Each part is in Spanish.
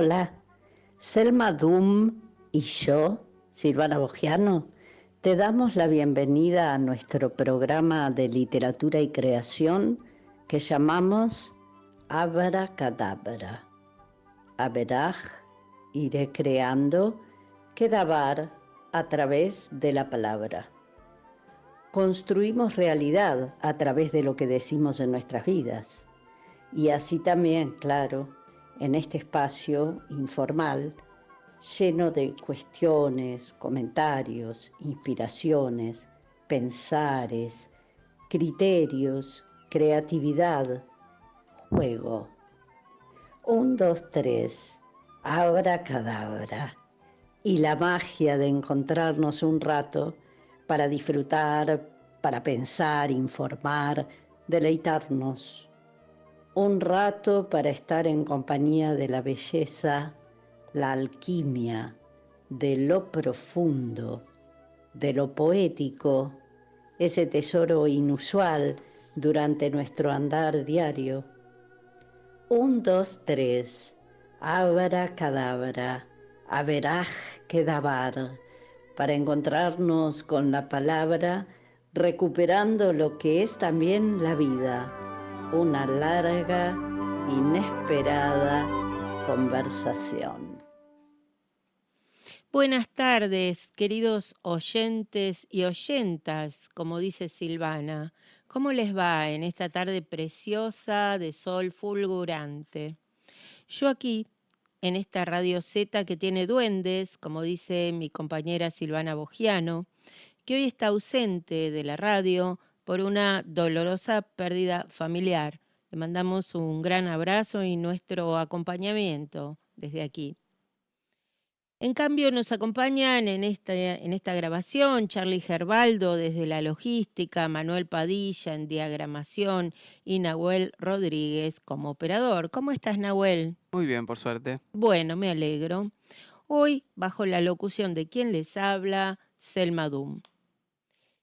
Hola, Selma Dum y yo, Silvana Bogiano, te damos la bienvenida a nuestro programa de literatura y creación que llamamos Abracadabra. Aberaj, iré creando, Kedabar a través de la palabra. Construimos realidad a través de lo que decimos en nuestras vidas. Y así también, claro, en este espacio informal, lleno de cuestiones, comentarios, inspiraciones, pensares, criterios, creatividad, juego. 1, 2, 3, abracadabra. Y la magia de encontrarnos un rato para disfrutar, para pensar, informar, deleitarnos. Un rato para estar en compañía de la belleza, la alquimia, de lo profundo, de lo poético, ese tesoro inusual durante nuestro andar diario. 1, 2, 3, abracadabra, averaj kedabar, para encontrarnos con la palabra, recuperando lo que es también la vida, una larga, inesperada conversación. Buenas tardes, queridos oyentes y oyentas, como dice Silvana. ¿Cómo les va en esta tarde preciosa de sol fulgurante? Yo aquí, en esta Radio Z que tiene duendes, como dice mi compañera Silvana Bogiano, que hoy está ausente de la radio por una dolorosa pérdida familiar. Le mandamos un gran abrazo y nuestro acompañamiento desde aquí. En cambio, nos acompañan en esta grabación Charly Gerbaldo desde la logística, Manuel Padilla en diagramación y Nahuel Rodríguez como operador. ¿Cómo estás, Nahuel? Muy bien, por suerte. Bueno, me alegro. Hoy, bajo la locución de quien les habla, Selma Dum.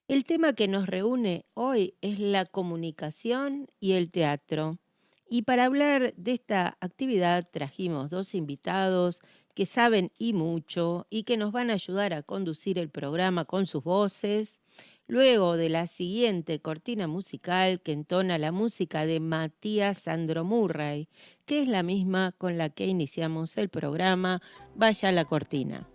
El tema que nos reúne hoy es la comunicación y el teatro. Y para hablar de esta actividad trajimos dos invitados que saben y mucho y que nos van a ayudar a conducir el programa con sus voces. Luego de la siguiente cortina musical que entona la música de Matías Sandro Murray, que es la misma con la que iniciamos el programa, vaya la cortina.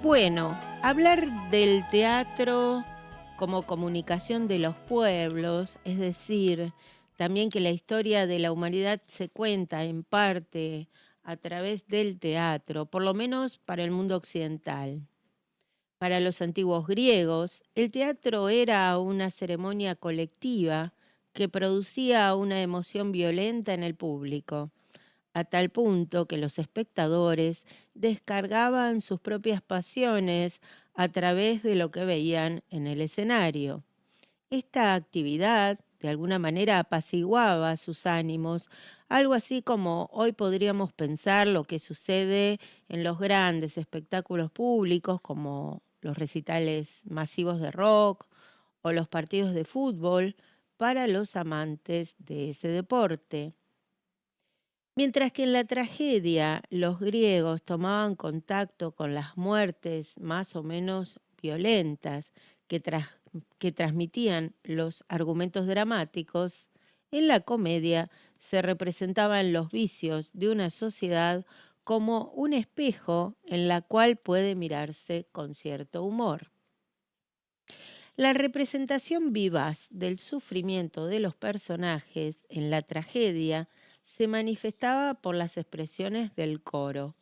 Bueno, hablar del teatro como comunicación de los pueblos, es decir, también que la historia de la humanidad se cuenta en parte a través del teatro, por lo menos para el mundo occidental. Para los antiguos griegos, el teatro era una ceremonia colectiva que producía una emoción violenta en el público, a tal punto que los espectadores descargaban sus propias pasiones a través de lo que veían en el escenario. Esta actividad de alguna manera apaciguaba sus ánimos, algo así como hoy podríamos pensar lo que sucede en los grandes espectáculos públicos como los recitales masivos de rock o los partidos de fútbol para los amantes de ese deporte. Mientras que en la tragedia los griegos tomaban contacto con las muertes más o menos violentas que transmitían los argumentos dramáticos, en la comedia se representaban los vicios de una sociedad como un espejo en la cual puede mirarse con cierto humor. La representación vivaz del sufrimiento de los personajes en la tragedia se manifestaba por las expresiones del coro,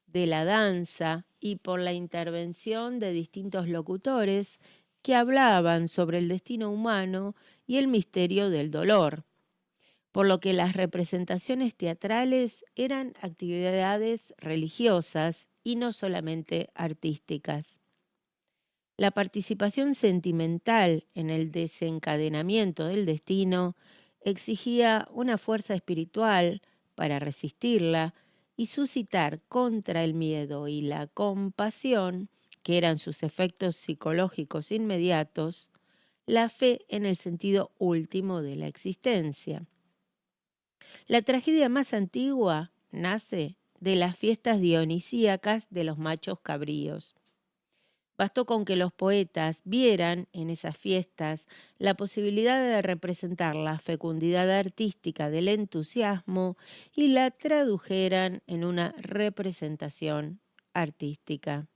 de la danza y por la intervención de distintos locutores que hablaban sobre el destino humano y el misterio del dolor, por lo que las representaciones teatrales eran actividades religiosas y no solamente artísticas. La participación sentimental en el desencadenamiento del destino exigía una fuerza espiritual para resistirla y suscitar contra el miedo y la compasión, que eran sus efectos psicológicos inmediatos, la fe en el sentido último de la existencia. La tragedia más antigua nace de las fiestas dionisíacas de los machos cabríos. Bastó con que los poetas vieran en esas fiestas la posibilidad de representar la fecundidad artística del entusiasmo y la tradujeran en una representación artística.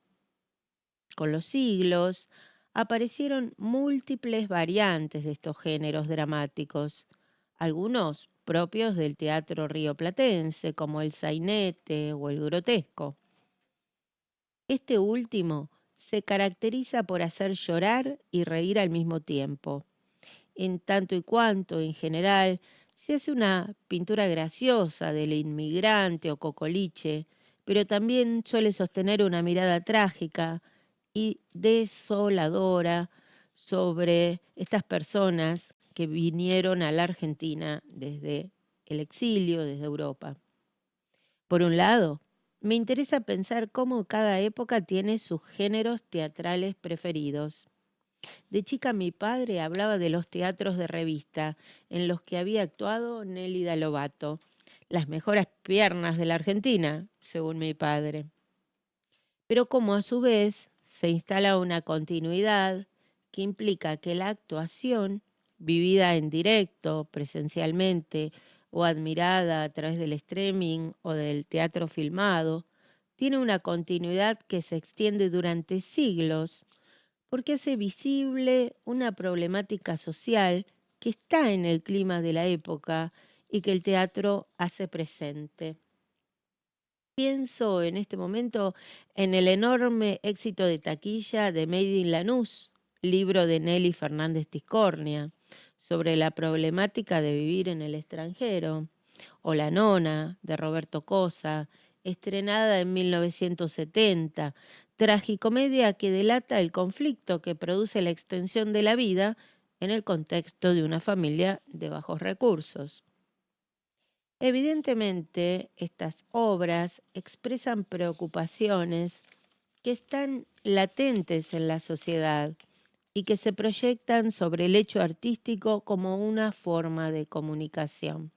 Con los siglos aparecieron múltiples variantes de estos géneros dramáticos, algunos propios del teatro rioplatense, como el sainete o el grotesco. Este último se caracteriza por hacer llorar y reír al mismo tiempo, en tanto y cuanto, en general, se hace una pintura graciosa del inmigrante o cocoliche, pero también suele sostener una mirada trágica y desoladora sobre estas personas que vinieron a la Argentina desde el exilio, desde Europa. Por un lado, me interesa pensar cómo cada época tiene sus géneros teatrales preferidos. De chica mi padre hablaba de los teatros de revista en los que había actuado Nélida Lobato, las mejores piernas de la Argentina, según mi padre. Pero como a su vez se instala una continuidad que implica que la actuación, vivida en directo, presencialmente, o admirada a través del streaming o del teatro filmado, tiene una continuidad que se extiende durante siglos, porque hace visible una problemática social que está en el clima de la época y que el teatro hace presente. Pienso en este momento en el enorme éxito de taquilla de Made in Lanús, libro de Nelly Fernández Tiscornia, sobre la problemática de vivir en el extranjero, o La Nona, de Roberto Cosa, estrenada en 1970, tragicomedia que delata el conflicto que produce la extensión de la vida en el contexto de una familia de bajos recursos. Evidentemente, estas obras expresan preocupaciones que están latentes en la sociedad y que se proyectan sobre el hecho artístico como una forma de comunicación.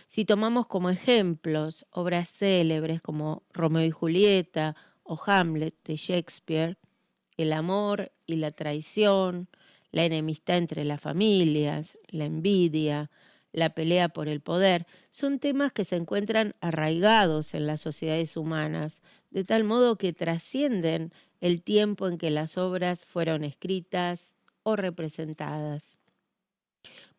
Si tomamos como ejemplos obras célebres como Romeo y Julieta o Hamlet de Shakespeare, el amor y la traición, la enemistad entre las familias, la envidia, la pelea por el poder, son temas que se encuentran arraigados en las sociedades humanas, de tal modo que trascienden el tiempo en que las obras fueron escritas o representadas.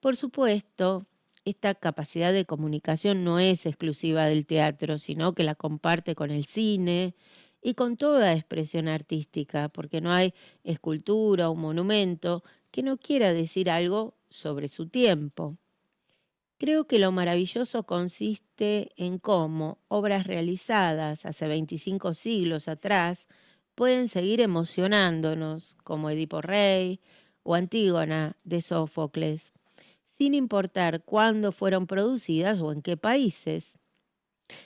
Por supuesto, esta capacidad de comunicación no es exclusiva del teatro, sino que la comparte con el cine y con toda expresión artística, porque no hay escultura o monumento que no quiera decir algo sobre su tiempo. Creo que lo maravilloso consiste en cómo obras realizadas hace 25 siglos atrás pueden seguir emocionándonos, como Edipo Rey o Antígona de Sófocles, sin importar cuándo fueron producidas o en qué países.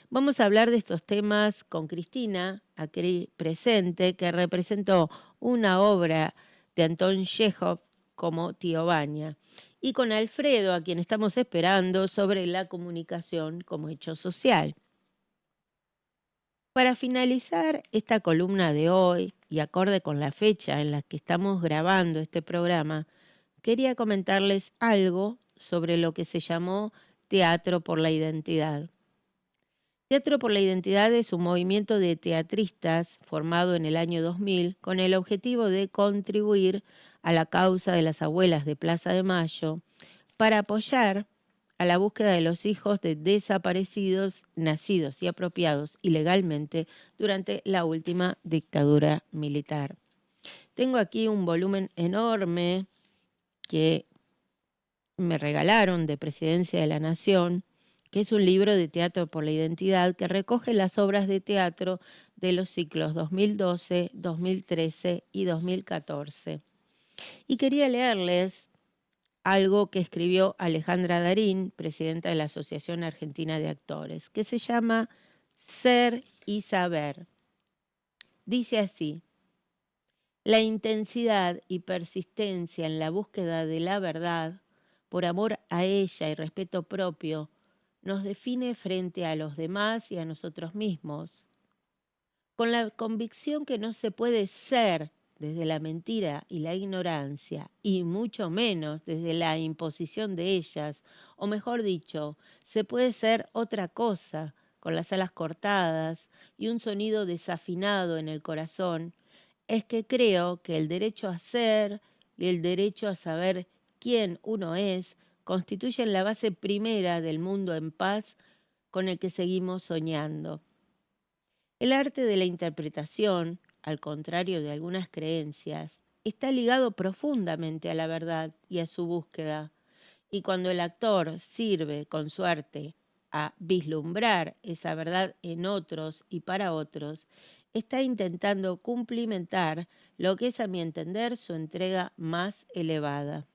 Vamos a hablar de estos temas con Cristina, aquí presente, que representó una obra de Anton Chekhov como Tío Vania, y con Alfredo, a quien estamos esperando, sobre la comunicación como hecho social. Para finalizar esta columna de hoy, y acorde con la fecha en la que estamos grabando este programa, quería comentarles algo sobre lo que se llamó Teatro por la Identidad. Teatro por la Identidad es un movimiento de teatristas formado en el año 2000 con el objetivo de contribuir a la causa de las abuelas de Plaza de Mayo para apoyar a la búsqueda de los hijos de desaparecidos nacidos y apropiados ilegalmente durante la última dictadura militar. Tengo aquí un volumen enorme que me regalaron de Presidencia de la Nación, que es un libro de teatro por la identidad que recoge las obras de teatro de los ciclos 2012, 2013 y 2014. Y quería leerles algo que escribió Alejandra Darín, presidenta de la Asociación Argentina de Actores, que se llama Ser y Saber. Dice así: la intensidad y persistencia en la búsqueda de la verdad, por amor a ella y respeto propio, nos define frente a los demás y a nosotros mismos, con la convicción que no se puede ser desde la mentira y la ignorancia, y mucho menos desde la imposición de ellas, o mejor dicho, se puede ser otra cosa, con las alas cortadas y un sonido desafinado en el corazón. Es que creo que el derecho a ser y el derecho a saber quién uno es constituyen la base primera del mundo en paz con el que seguimos soñando. El arte de la interpretación, al contrario de algunas creencias, está ligado profundamente a la verdad y a su búsqueda. Y cuando el actor sirve con su arte a vislumbrar esa verdad en otros y para otros, está intentando cumplimentar lo que es, a mi entender, su entrega más elevada.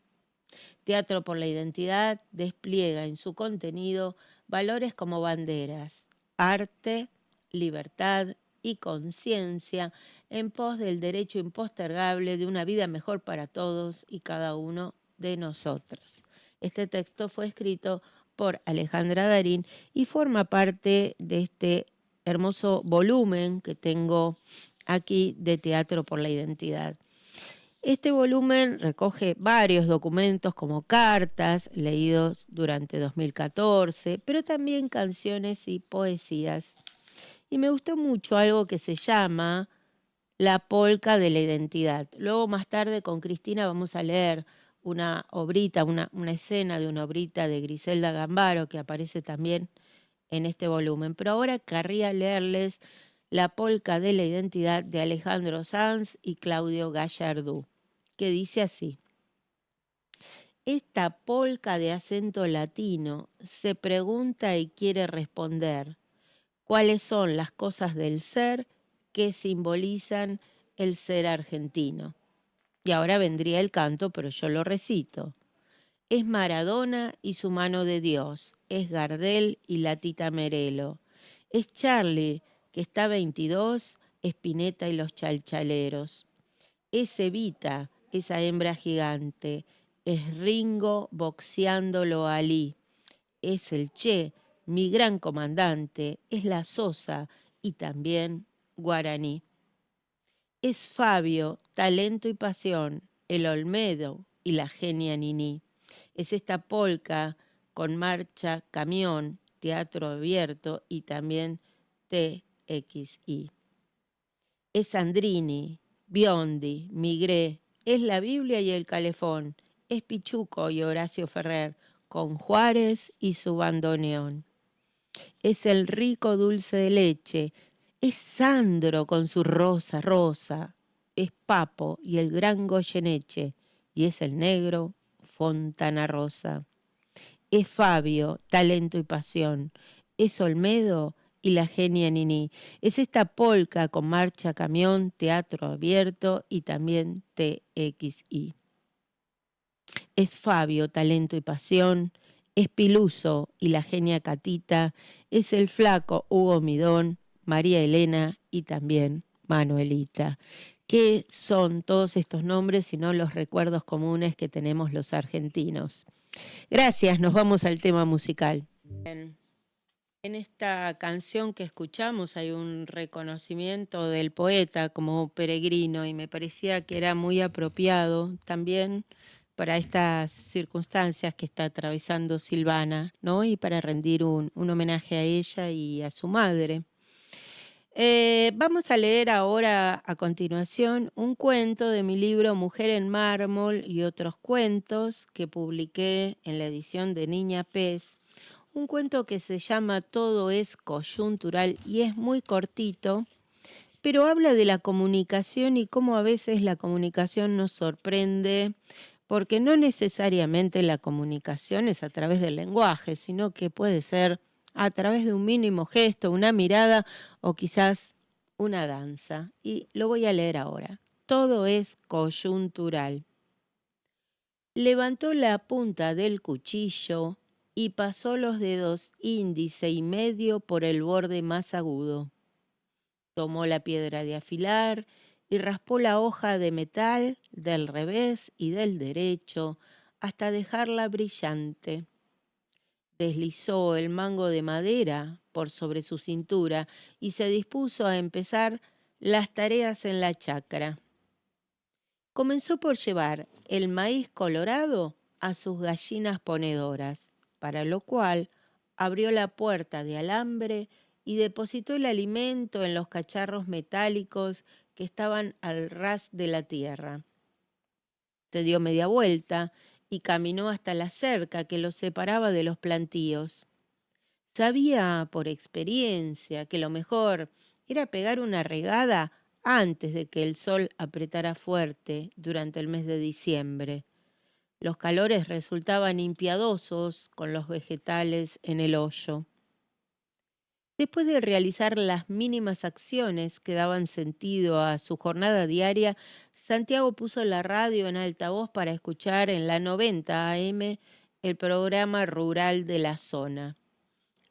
Teatro por la Identidad despliega en su contenido valores como banderas: arte, libertad y conciencia en pos del derecho impostergable de una vida mejor para todos y cada uno de nosotros. Este texto fue escrito por Alejandra Darín y forma parte de este hermoso volumen que tengo aquí de Teatro por la Identidad. Este volumen recoge varios documentos como cartas leídos durante 2014, pero también canciones y poesías. Y me gustó mucho algo que se llama La polca de la identidad. Luego más tarde con Cristina vamos a leer una obrita, una escena de una obrita de Griselda Gambaro que aparece también en este volumen. Pero ahora querría leerles La polca de la identidad de Alejandro Sanz y Claudio Gallardú, que dice así: esta polca de acento latino se pregunta y quiere responder cuáles son las cosas del ser que simbolizan el ser argentino. Y ahora vendría el canto, pero yo lo recito. Es Maradona y su mano de Dios, es Gardel y la Tita Merelo, es Charlie, que está 22, Spinetta y los chalchaleros, es Evita, esa hembra gigante, es Ringo boxeándolo a Ali, es el Che, mi gran comandante, es la Sosa y también Guaraní. Es Fabio, talento y pasión, el Olmedo y la genia Niní. Es esta polca con marcha, camión, teatro abierto y también TXI. Es Sandrini, Biondi, Migré, es la Biblia y el Calefón, es Pichuco y Horacio Ferrer, con Juárez y su bandoneón. Es el rico dulce de leche, es Sandro con su rosa rosa, es Papo y el gran Goyeneche, y es el negro Fontana Rosa. Es Fabio, talento y pasión, es Olmedo y la genia Niní. Es esta polca con marcha, camión, teatro abierto y también TXI. Es Fabio, talento y pasión, es Piluso y la genia Catita, es el flaco Hugo Midón, María Elena y también Manuelita. ¿Qué son todos estos nombres sino los recuerdos comunes que tenemos los argentinos? Gracias, nos vamos al tema musical. En esta canción que escuchamos hay un reconocimiento del poeta como peregrino y me parecía que era muy apropiado también para estas circunstancias que está atravesando Silvana, ¿no? Y para rendir un homenaje a ella y a su madre. Vamos a leer ahora a continuación un cuento de mi libro Mujer en Mármol y otros cuentos que publiqué en la edición de Niña Pez. Un cuento que se llama Todo es coyuntural y es muy cortito, pero habla de la comunicación y cómo a veces la comunicación nos sorprende, porque no necesariamente la comunicación es a través del lenguaje, sino que puede ser a través de un mínimo gesto, una mirada o quizás una danza. Y lo voy a leer ahora. Todo es coyuntural. Levantó la punta del cuchillo y pasó los dedos índice y medio por el borde más agudo. Tomó la piedra de afilar y raspó la hoja de metal del revés y del derecho hasta dejarla brillante. Deslizó el mango de madera por sobre su cintura y se dispuso a empezar las tareas en la chacra. Comenzó por llevar el maíz colorado a sus gallinas ponedoras, para lo cual abrió la puerta de alambre y depositó el alimento en los cacharros metálicos que estaban al ras de la tierra. Se dio media vuelta y caminó hasta la cerca que los separaba de los plantíos. Sabía por experiencia que lo mejor era pegar una regada antes de que el sol apretara fuerte durante el mes de diciembre. Los calores resultaban impiadosos con los vegetales en el hoyo. Después de realizar las mínimas acciones que daban sentido a su jornada diaria, Santiago puso la radio en altavoz para escuchar en la 90 AM el programa rural de la zona.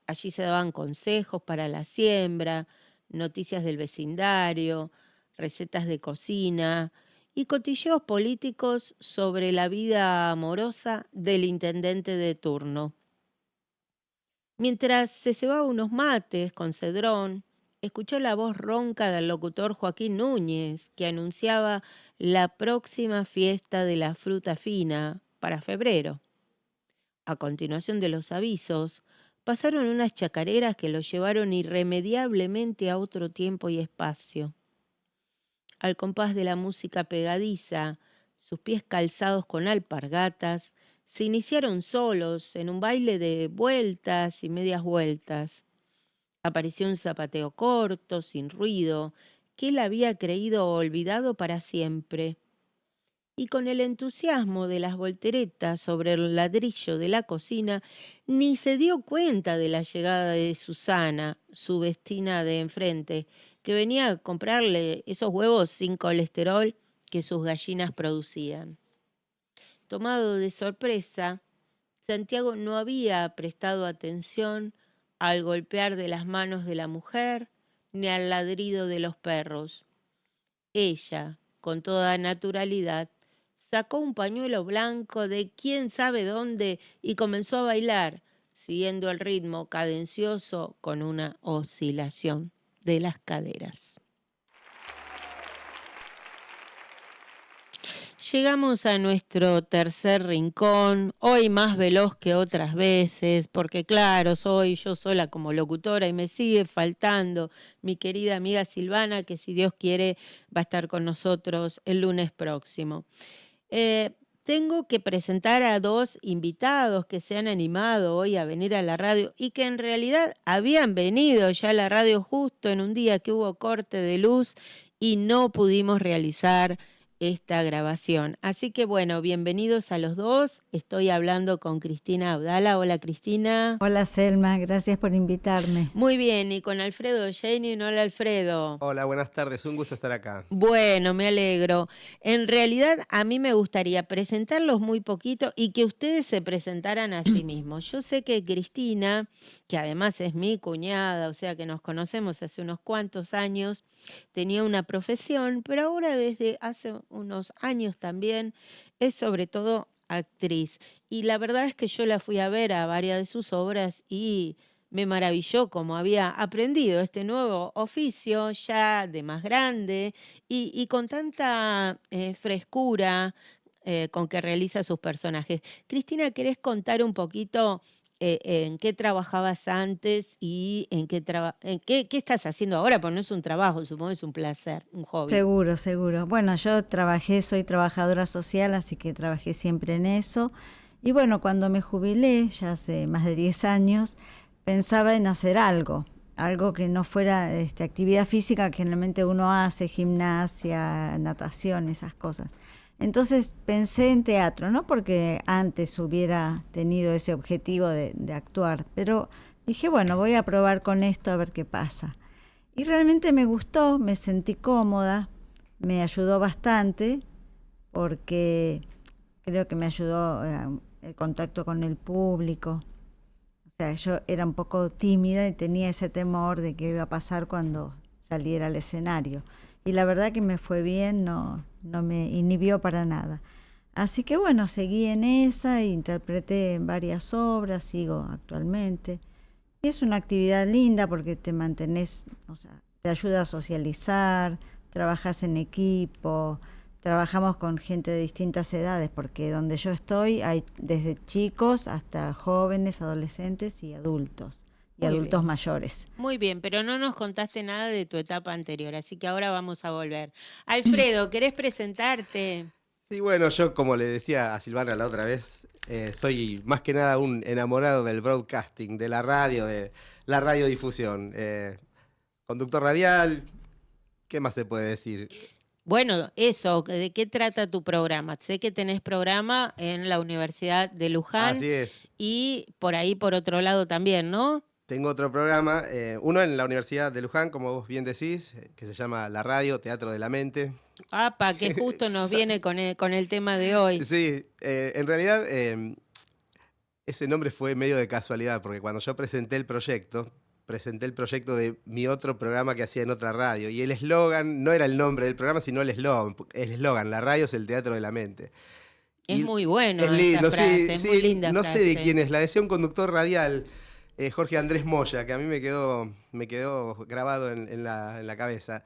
Allí se daban consejos para la siembra, noticias del vecindario, recetas de cocina y cotilleos políticos sobre la vida amorosa del intendente de turno. Mientras se cebaba unos mates con cedrón, escuchó la voz ronca del locutor Joaquín Núñez, que anunciaba la próxima fiesta de la fruta fina para febrero. A continuación de los avisos, pasaron unas chacareras que los llevaron irremediablemente a otro tiempo y espacio. Al compás de la música pegadiza, sus pies calzados con alpargatas, se iniciaron solos en un baile de vueltas y medias vueltas. Apareció un zapateo corto, sin ruido, que él había creído olvidado para siempre. Y con el entusiasmo de las volteretas sobre el ladrillo de la cocina, ni se dio cuenta de la llegada de Susana, su vecina de enfrente, que venía a comprarle esos huevos sin colesterol que sus gallinas producían. Tomado de sorpresa, Santiago no había prestado atención al golpear de las manos de la mujer ni al ladrido de los perros. Ella, con toda naturalidad, sacó un pañuelo blanco de quién sabe dónde y comenzó a bailar, siguiendo el ritmo cadencioso con una oscilación de las caderas. Llegamos a nuestro tercer rincón, hoy más veloz que otras veces, porque claro, soy yo sola como locutora y me sigue faltando mi querida amiga Silvana, que si Dios quiere va a estar con nosotros el lunes próximo. Tengo que presentar a dos invitados que se han animado hoy a venir a la radio y que en realidad habían venido ya a la radio justo en un día que hubo corte de luz y no pudimos realizar esta grabación. Así que bueno, bienvenidos a los dos. Estoy hablando con Cristina Abdala. Hola Cristina. Hola Selma, gracias por invitarme. Muy bien, y con Alfredo Jenny. Hola Alfredo. Hola, buenas tardes, un gusto estar acá. Bueno, me alegro. En realidad a mí me gustaría presentarlos muy poquito y que ustedes se presentaran a sí mismos. Yo sé que Cristina, que además es mi cuñada, o sea que nos conocemos hace unos cuantos años, tenía una profesión, pero ahora desde hace unos años también es sobre todo actriz. Y la verdad es que yo la fui a ver a varias de sus obras y me maravilló cómo había aprendido este nuevo oficio ya de más grande y con tanta frescura con que realiza sus personajes. Cristina, ¿querés contar un poquito en qué trabajabas antes y en qué estás haciendo ahora? Porque no es un trabajo, supongo que es un placer, un hobby. Seguro. Bueno, yo soy trabajadora social, así que trabajé siempre en eso. Y bueno, cuando me jubilé, ya hace más de 10 años, pensaba en hacer algo que no fuera actividad física que generalmente uno hace, gimnasia, natación, esas cosas. Entonces pensé en teatro, no porque antes hubiera tenido ese objetivo de actuar, pero dije, bueno, voy a probar con esto a ver qué pasa. Y realmente me gustó, me sentí cómoda, me ayudó bastante, porque creo que me ayudó el contacto con el público. O sea, yo era un poco tímida y tenía ese temor de qué iba a pasar cuando saliera al escenario. Y la verdad que me fue bien, no me inhibió para nada. Así que bueno, seguí en esa, interpreté en varias obras, sigo actualmente. Y es una actividad linda porque te mantenés, o sea, te ayuda a socializar, trabajas en equipo, trabajamos con gente de distintas edades, porque donde yo estoy hay desde chicos hasta jóvenes, adolescentes y adultos Muy adultos bien. mayores. Muy bien, pero no nos contaste nada de tu etapa anterior, así que ahora vamos a volver. Alfredo, ¿querés presentarte? Sí, bueno, yo como le decía a Silvana la otra vez, soy más que nada un enamorado del broadcasting, de la radiodifusión. Conductor radial, ¿qué más se puede decir? Bueno, eso, ¿de qué trata tu programa? Sé que tenés programa en la Universidad de Luján Así es, y por ahí por otro lado también, ¿no? tengo otro programa, uno en la Universidad de Luján, como vos bien decís, que se llama La Radio, Teatro de la Mente. Apa, que justo nos viene con el tema de hoy. Sí, en realidad ese nombre fue medio de casualidad, porque cuando yo presenté el proyecto de mi otro programa que hacía en otra radio, y el eslogan no era el nombre del programa, sino el eslogan, la radio es el teatro de la mente. Es Y muy bueno es esa lindo, frase, sí, es muy sí, linda no sé de frase. quién es, la decía un conductor radial, Jorge Andrés Moya, que a mí me quedó grabado en la cabeza.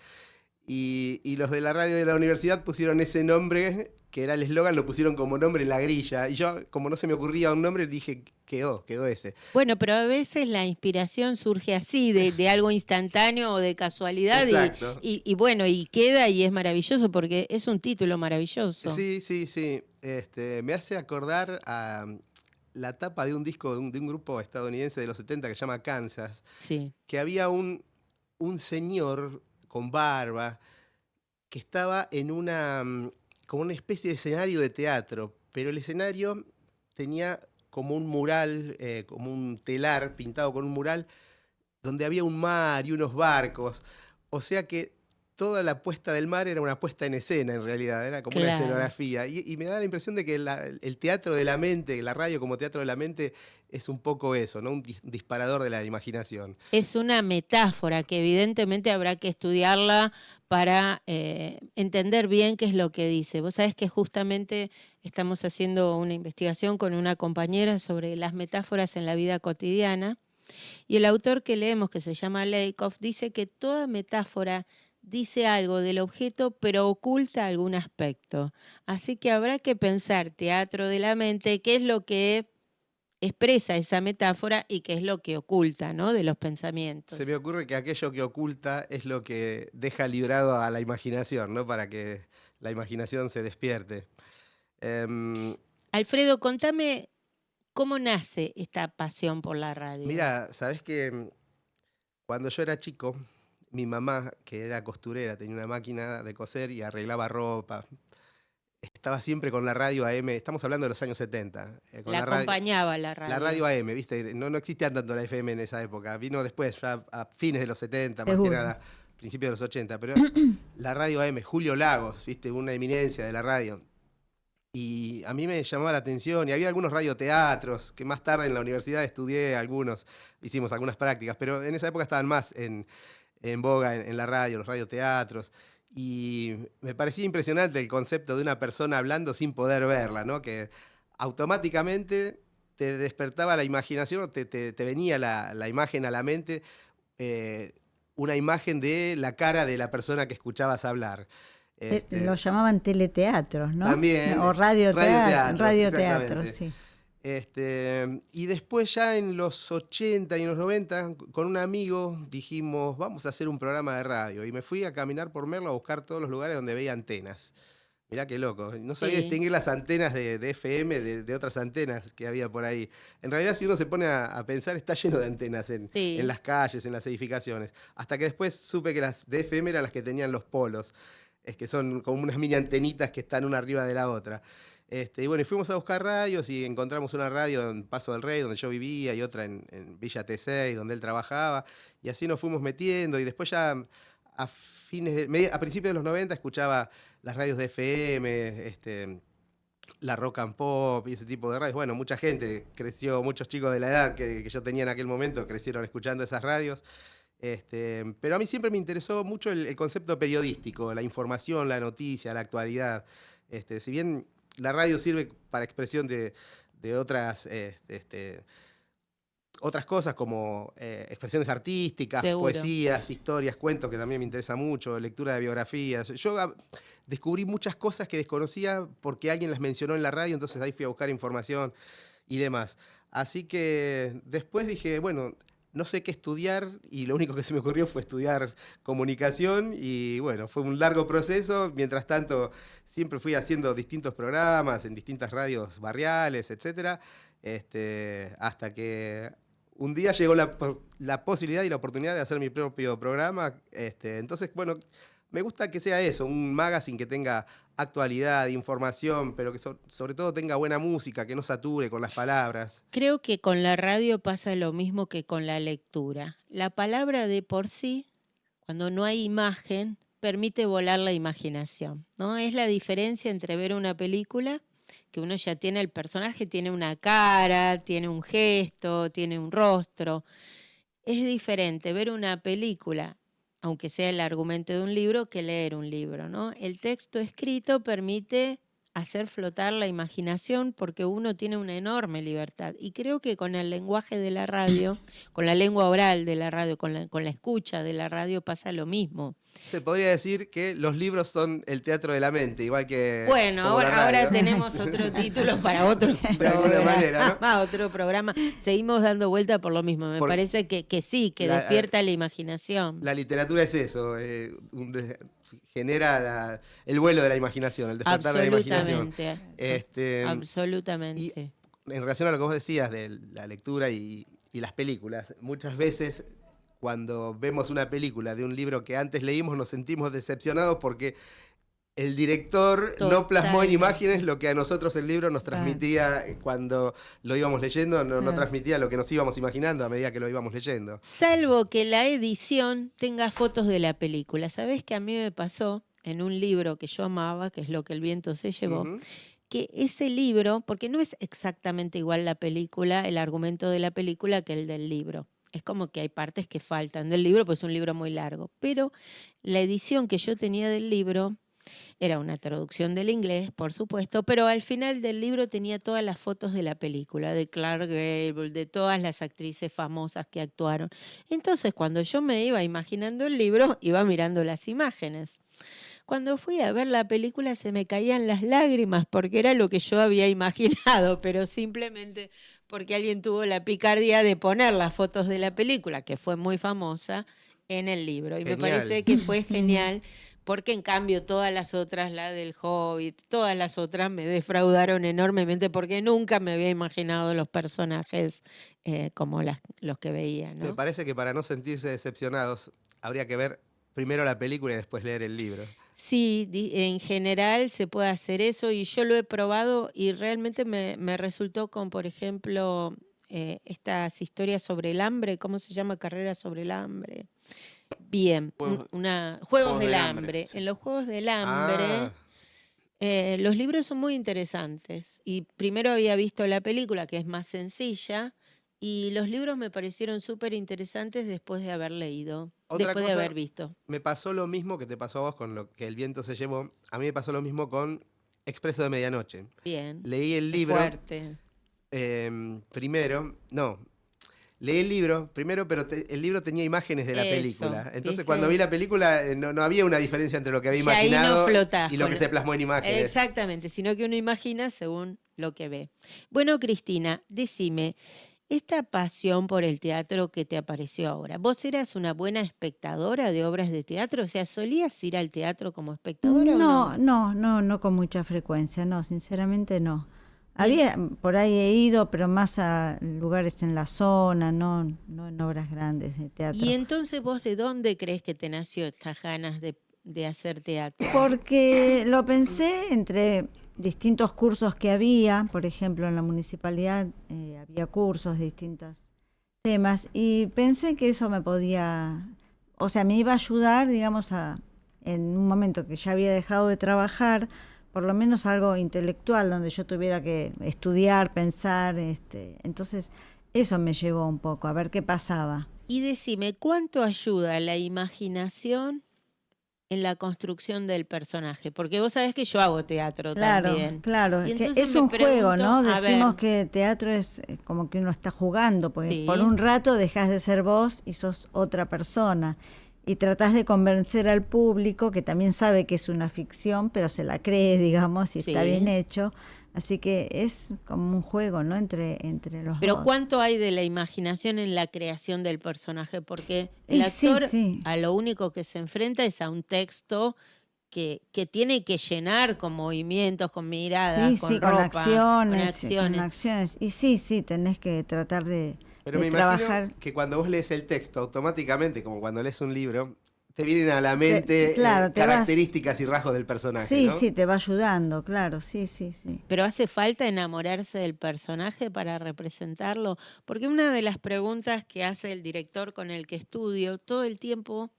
Y los de la radio de la universidad pusieron ese nombre, que era el eslogan, lo pusieron como nombre en la grilla. Y yo, como no se me ocurría un nombre, dije, quedó ese. Bueno, pero a veces la inspiración surge así, de algo instantáneo o de casualidad Exacto. y bueno, y queda y es maravilloso porque es un título maravilloso. Sí, sí, sí. Me hace acordar a la tapa de un disco de un grupo estadounidense de los 70 que se llama Kansas, Sí. que había un señor con barba que estaba en como una especie de escenario de teatro, pero el escenario tenía como un mural, como un telar pintado con un mural, donde había un mar y unos barcos. O sea que toda la puesta del mar era una puesta en escena, en realidad, era como una Claro. escenografía. Y me da la impresión de que el teatro de la mente, la radio como teatro de la mente, es un poco eso, ¿no? Un disparador de la imaginación. Es una metáfora que evidentemente habrá que estudiarla para entender bien qué es lo que dice. Vos sabés que justamente estamos haciendo una investigación con una compañera sobre las metáforas en la vida cotidiana y el autor que leemos, que se llama Lakoff, dice que toda metáfora dice algo del objeto pero oculta algún aspecto. Así que habrá que pensar teatro de la mente, qué es lo que expresa esa metáfora y qué es lo que oculta, ¿no? De los Se pensamientos. me ocurre que aquello que oculta es lo que deja librado a la imaginación, ¿no? Para que la imaginación se despierte. Em, Alfredo, contame cómo nace esta pasión por la radio. Mira, sabes que cuando yo era chico, mi mamá, que era costurera, tenía una máquina de coser y arreglaba ropa. Estaba siempre con la radio AM, estamos hablando de los años 70, con La acompañaba la la radio. radio AM, ¿viste? No existía tanto la FM en esa época, vino después, ya a fines de los 70, más que Seguro. nada, principios de los 80, pero la radio AM, Julio Lagos, ¿viste? Una eminencia de la radio. Y a mí me llamaba la atención, y había algunos radioteatros, que más tarde en la universidad estudié algunos, hicimos algunas prácticas, pero en esa época estaban más en boga en la radio, los radioteatros. Y me parecía impresionante el concepto de una persona hablando sin poder verla, ¿no? Que automáticamente te despertaba la imaginación, te venía la imagen a la mente, una imagen de la cara de la persona que escuchabas hablar. Lo llamaban teleteatros, ¿no? También, O radioteatros, radioteatros, sí. Y después ya en los 80 y en los 90, con un amigo dijimos, vamos a hacer un programa de radio. Y me fui a caminar por Merlo a buscar todos los lugares donde veía antenas. Mirá qué loco. No sabía Sí. distinguir las antenas de FM de otras antenas que había por ahí. En realidad, si uno se pone a pensar, está lleno de antenas en Sí. las calles, en las edificaciones. Hasta que después supe que las de FM eran las que tenían los polos. Es que son como unas mini antenitas que están una arriba de la otra. Y bueno, y fuimos a buscar radios y encontramos una radio en Paso del Rey, donde yo vivía, y otra en Villa T6, donde él trabajaba. Y así nos fuimos metiendo. Y después ya a principios de los 90 escuchaba las radios de FM, la rock and pop y ese tipo de radios. Bueno, mucha gente creció, muchos chicos de la edad que yo tenía en aquel momento crecieron escuchando esas radios. Pero a mí siempre me interesó mucho el concepto periodístico, la información, la noticia, la actualidad. Si bien la radio sirve para expresión de otras, otras cosas como expresiones artísticas, Seguro. poesías, historias, cuentos, que también me interesa mucho, lectura de biografías. Yo descubrí muchas cosas que desconocía porque alguien las mencionó en la radio, entonces ahí fui a buscar información y demás. Así que después dije, bueno, no sé qué estudiar y lo único que se me ocurrió fue estudiar comunicación y bueno, fue un largo proceso. Mientras tanto, siempre fui haciendo distintos programas en distintas radios barriales, etcétera, hasta que un día llegó la posibilidad y la oportunidad de hacer mi propio programa. Entonces, bueno, me gusta que sea eso, un magazine que tenga actualidad, información, pero que sobre todo tenga buena música, que no sature con las palabras. Creo que con la radio pasa lo mismo que con la lectura. La palabra de por sí, cuando no hay imagen, permite volar la imaginación, ¿no? Es la diferencia entre ver una película, que uno ya tiene el personaje, tiene una cara, tiene un gesto, tiene un rostro. Es diferente ver una película, aunque sea el argumento de un libro, que leer un libro, ¿no? El texto escrito permite hacer flotar la imaginación porque uno tiene una enorme libertad. Y creo que con el lenguaje de la radio, con la lengua oral de la radio, con la escucha de la radio pasa lo mismo. Se podría decir que los libros son el teatro de la mente, igual que Bueno, como la ahora radio. tenemos otro título para otro De alguna manera, ¿no? otro programa. Seguimos dando vuelta por lo mismo. Me parece que sí, que despierta la imaginación. La literatura es eso, genera el vuelo de la imaginación, el despertar de la imaginación. Absolutamente. Y en relación a lo que vos decías de la lectura y las películas, muchas veces cuando vemos una película de un libro que antes leímos nos sentimos decepcionados porque el director no plasmó en imágenes lo que a nosotros el libro nos transmitía cuando lo íbamos leyendo, no transmitía lo que nos íbamos imaginando a medida que lo íbamos leyendo. Salvo que la edición tenga fotos de la película. ¿Sabés qué a mí me pasó en un libro que yo amaba, que es Lo que el viento se llevó? Que ese libro, porque no es exactamente igual la película, el argumento de la película que el del libro. Es como que hay partes que faltan del libro, pues es un libro muy largo. Pero la edición que yo tenía del libro era una traducción del inglés, por supuesto, pero al final del libro tenía todas las fotos de la película, de Clark Gable, de todas las actrices famosas que actuaron. Entonces, cuando yo me iba imaginando el libro, iba mirando las imágenes. Cuando fui a ver la película se me caían las lágrimas porque era lo que yo había imaginado, pero simplemente porque alguien tuvo la picardía de poner las fotos de la película, que fue muy famosa, en el libro. Y Genial. me parece que fue genial, porque en cambio todas las otras, la del Hobbit, todas las otras me defraudaron enormemente porque nunca me había imaginado los personajes como los que veía, ¿no? Me parece que para no sentirse decepcionados habría que ver primero la película y después leer el libro. Sí, en general se puede hacer eso y yo lo he probado y realmente me resultó con, por ejemplo, estas historias sobre el hambre, ¿cómo se llama? Carrera sobre el hambre. Bien, Juegos del Hambre. Sí. En los Juegos del Hambre, los libros son muy interesantes. Y primero había visto la película, que es más sencilla, y los libros me parecieron súper interesantes después de haber leído, después de haber visto. Me pasó lo mismo que te pasó a vos con lo que el viento se llevó. A mí me pasó lo mismo con Expreso de Medianoche. Bien. Leí el libro Fuerte. primero, leí el libro primero, pero el libro tenía imágenes de la Eso, película. Entonces, ¿viste? cuando vi la película, no había una diferencia entre lo que había Ya ahí no imaginado flotás y lo que con- se plasmó en imágenes. Exactamente, sino que uno imagina según lo que ve. Bueno, Cristina, decime, esta pasión por el teatro que te apareció ahora, ¿vos eras una buena espectadora de obras de teatro? O sea, ¿solías ir al teatro como espectadora o no? No con mucha frecuencia, no, sinceramente no. Por ahí he ido, pero más a lugares en la zona, no en obras grandes de teatro. Y entonces vos, ¿de dónde crees que te nació estas ganas de hacer teatro? Porque lo pensé entre distintos cursos que había, por ejemplo, en la municipalidad había cursos de distintos temas y pensé que eso me iba a ayudar, digamos, en un momento que ya había dejado de trabajar, por lo menos algo intelectual, donde yo tuviera que estudiar, pensar, entonces eso me llevó un poco, a ver qué pasaba. Y decime, ¿cuánto ayuda la imaginación en la construcción del personaje? Porque vos sabés que yo hago teatro también. Claro, Y es que entonces es me un juego, pregunto, ¿no? a Decimos ver, que teatro es como que uno está jugando, porque sí, por un rato dejas de ser vos y sos otra persona. Y tratás de convencer al público, que también sabe que es una ficción, pero se la cree, digamos, y está bien sí. hecho. Así que es como un juego, ¿no? Entre los Pero dos. ¿cuánto hay de la imaginación en la creación del personaje? Porque el Y sí, actor sí. a lo único que se enfrenta es a un texto que tiene que llenar con movimientos, con miradas, Sí, con sí, con ropa, con acciones, con acciones. acciones. Y sí, sí, tenés que tratar Pero de me imagino trabajar. que cuando vos lees el texto, automáticamente, como cuando lees un libro, te vienen a la mente Claro, te vas. características y rasgos del personaje, Sí, ¿no? sí, te va ayudando, claro, sí, sí, sí. Pero hace falta enamorarse del personaje para representarlo, porque una de las preguntas que hace el director con el que estudio todo el tiempo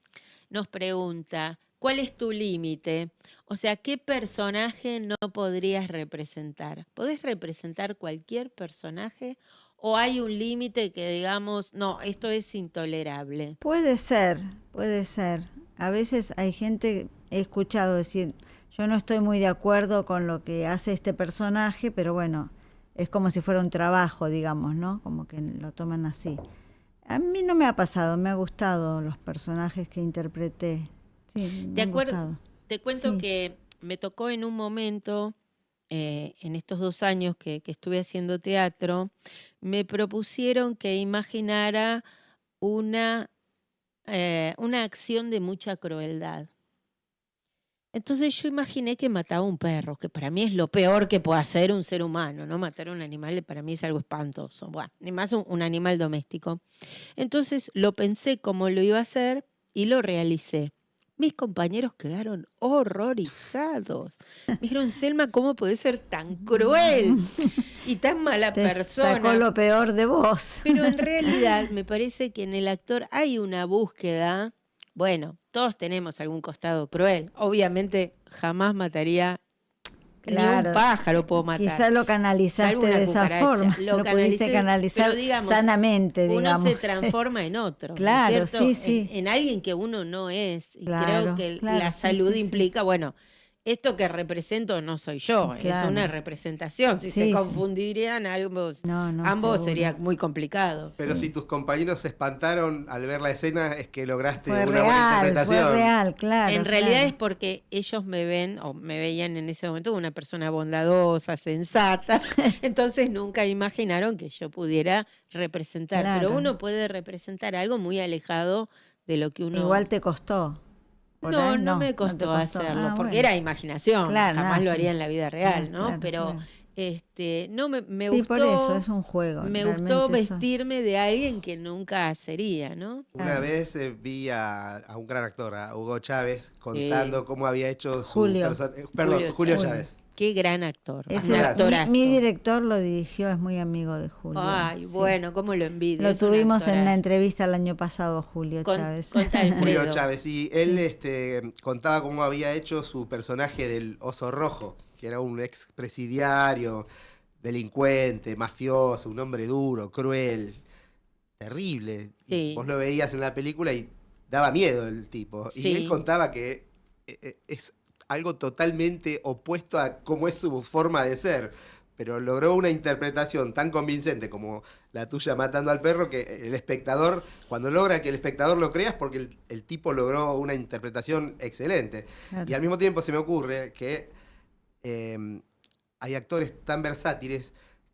nos pregunta, ¿cuál es tu límite? O sea, ¿qué personaje no podrías representar? ¿Podés representar cualquier personaje o hay un límite que digamos, no, esto es intolerable? Puede ser, puede ser. A veces hay gente, he escuchado decir, yo no estoy muy de acuerdo con lo que hace este personaje, pero bueno, es como si fuera un trabajo, digamos, ¿no? Como que lo toman así. A mí no me ha pasado, me ha gustado los personajes que interpreté. Sí, me De han acuerdo, gustado. te cuento Sí. que me tocó en un momento, en estos 2 años que estuve haciendo teatro, me propusieron que imaginara una, una acción de mucha crueldad. Entonces yo imaginé que mataba un perro, que para mí es lo peor que puede hacer un ser humano, ¿no? Matar a un animal para mí es algo espantoso. Bueno, ni más un animal doméstico. Entonces lo pensé cómo lo iba a hacer y lo realicé. Mis compañeros quedaron horrorizados. Me dijeron, Selma, ¿cómo podés ser tan cruel y tan mala Te sacó persona? lo peor de vos. Pero en realidad me parece que en el actor hay una búsqueda. Bueno, todos tenemos algún costado cruel. Obviamente jamás mataría, ni un Claro, pájaro puedo matar, quizá lo salvo canalizaste una de esa cucaracha. forma, Lo lo pudiste canalicé, pero canalizar digamos, sanamente, uno se digamos. transforma en otro, ¿no es Claro, cierto? sí, En, sí, en alguien que uno no es. Y creo claro, que claro, la sí, salud sí, sí, implica, bueno, esto que represento no soy yo, es una claro, representación. Si se sí, sí, confundirían ambos, no, ambos sería seguro, muy complicado. Pero si sí. tus compañeros se espantaron al ver la escena, es que lograste una buena Fue interpretación. real, En claro, realidad es claro, porque ellos me ven o me veían en ese momento como una persona bondadosa, sensata, entonces nunca imaginaron que yo pudiera representar, pero claro. uno puede representar algo muy alejado de lo que Igual uno... te costó, por No, ahí no me no te costó costó. hacerlo, Ah, porque bueno, era imaginación, claro, nada, jamás lo haría sí, en la vida real, ¿no? claro, Pero claro. no me Sí, por eso es un juego, me gustó realmente eso, vestirme de alguien que nunca sería, ¿no? Una claro. vez vi a un gran actor, a Hugo Chávez, Sí. contando cómo había hecho su Julio, personaje. Perdón, Julio Julio Chávez. Julio. Chávez. Qué gran actor, un Ese, Actorazo. mi actorazo. director lo dirigió, es muy amigo de Julio, Ay, sí. bueno, cómo lo envidio, Lo es un tuvimos en una actorazo. entrevista el año pasado, Julio Chávez. Conta Julio Alfredo. Chávez, y él Sí. contaba cómo había hecho su personaje del Oso Rojo, que era un ex presidiario, delincuente, mafioso, un hombre duro, cruel, terrible. Y vos Sí, lo veías en la película y daba miedo el tipo. Y él sí. contaba que es algo totalmente opuesto a cómo es su forma de ser. Pero logró una interpretación tan convincente como la tuya matando al perro que el espectador, cuando logra que el espectador lo crea, es porque el tipo logró una interpretación excelente. Y Claro. al mismo tiempo se me ocurre que hay actores tan versátiles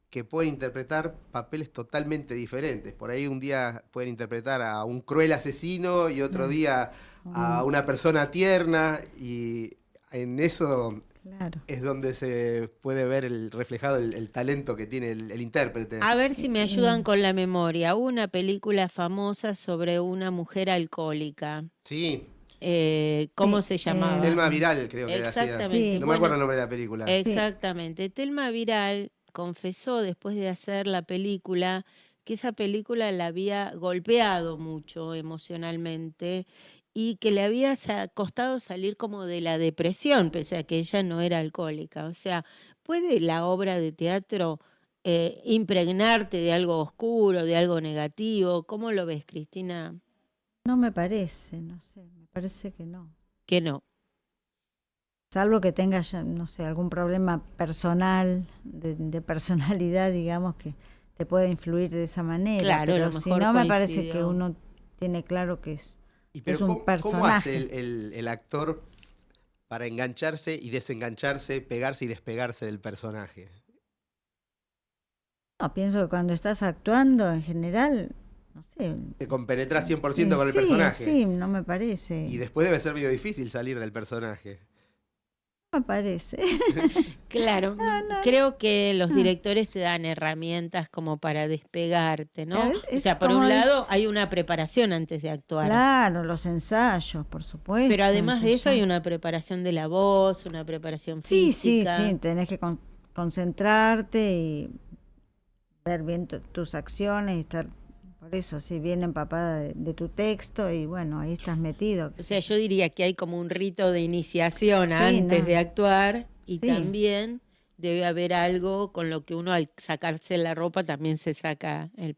que pueden interpretar papeles totalmente diferentes. Por ahí un día pueden interpretar a un cruel asesino y otro Claro. día a una persona tierna, y en eso Claro. es donde se puede ver reflejado el talento que tiene el intérprete. A ver si me ayudan Y- con la memoria. Hubo una película famosa sobre una mujer alcohólica. Sí, ¿Cómo sí, se llamaba? Telma Viral creo que era así. Exactamente. sí, No me acuerdo Bueno, el nombre de la película. sí, exactamente. Telma Viral confesó después de hacer la película que esa película la había golpeado mucho emocionalmente y que le había costado salir como de la depresión, pese a que ella no era alcohólica. O sea, ¿puede la obra de teatro impregnarte de algo oscuro, de algo negativo? ¿Cómo lo ves, Cristina? No me parece, no sé, me parece que no. Que no. Salvo que tengas, no sé, algún problema personal, de personalidad, digamos, que te puede influir de esa manera. Claro, a Pero lo si mejor no, me parece que coincidió. uno tiene claro que Y es pero un ¿cómo hace personaje. el actor para engancharse y desengancharse, pegarse y despegarse del personaje? No, pienso que cuando estás actuando, en general, no sé, Te compenetras 100% con el sí, personaje. sí, no me parece, Y después debe ser medio difícil salir del personaje. no me parece. Claro, No, no, creo que los no. directores te dan herramientas como para despegarte, ¿no? Claro, O es sea, por como un lado es, hay una preparación antes de actuar, claro, los ensayos, por pero supuesto, además de eso hay ensayar. una preparación de la voz, una preparación Sí, sí, sí, física. tenés que concentrarte y ver bien tus acciones y estar, por eso, sí, bien empapada de tu texto y bueno, ahí estás metido, qué O sé sea, yo. yo diría que hay como un rito de iniciación Sí, antes no, de actuar y sí, también debe haber algo con lo que uno al sacarse la ropa también se saca el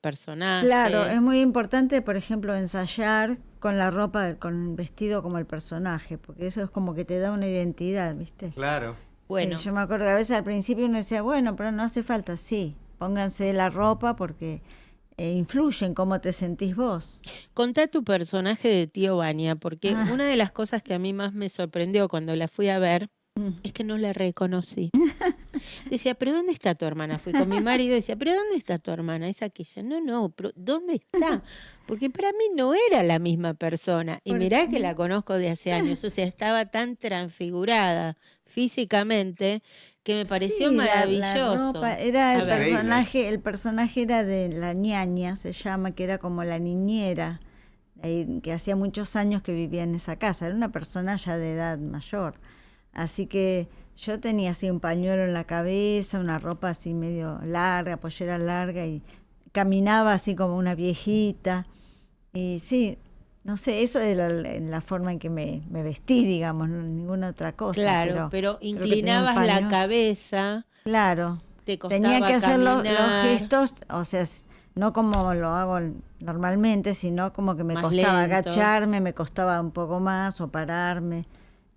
claro, personaje. es muy importante, por ejemplo, ensayar con la ropa, con el vestido como el personaje, porque eso es como que te da una identidad, ¿viste? Claro. Sí, Bueno, yo me acuerdo que a veces al principio uno decía, bueno, pero no hace falta, sí, pónganse la ropa porque influye en cómo te sentís vos. contá tu personaje de Tío Vania, porque Ah, una de las cosas que a mí más me sorprendió cuando la fui a ver mm. es que no la reconocí. Decía, ¿pero dónde está tu hermana? Fui con mi marido y decía, ¿pero dónde está tu hermana? Es aquella. No, no, pero ¿dónde está? Porque para mí no era la misma persona. Y mirá que Porque la conozco de hace años. O sea, estaba tan transfigurada físicamente que me pareció sí, la ropa, maravilloso. era A ver, Increíble. el personaje era de la ñaña, se llama, que era como la niñera, que hacía muchos años que vivía en esa casa, era una persona ya de edad mayor. Así que yo tenía así un pañuelo en la cabeza, una ropa así medio larga, pollera larga y caminaba así como una viejita. Y sí, no sé, eso es la forma en que me vestí, digamos, no ninguna otra cosa, claro, pero pero creo que tenía un inclinabas la paño. cabeza, Claro, te tenía que costaba hacer los caminar gestos, o sea, no como lo hago normalmente, sino como que me más costaba lento. agacharme, me costaba un poco más o pararme.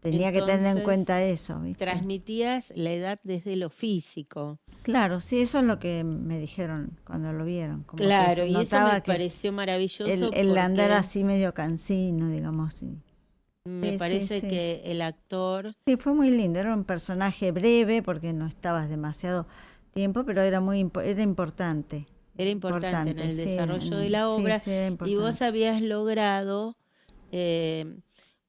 Tenía que tener en Entonces, cuenta eso, ¿viste? transmitías la edad desde lo físico. Claro, sí, eso es lo que me dijeron cuando lo vieron, como que Claro, se y eso me notaba que pareció maravilloso el andar porque así medio cansino, digamos, sí. me Sí, sí, parece sí. que el actor Sí, fue muy lindo, era un personaje breve porque no estabas demasiado tiempo, pero era era importante. era Era importante en importante, el sí, desarrollo de la sí, obra sí, era y vos importante. habías logrado eh,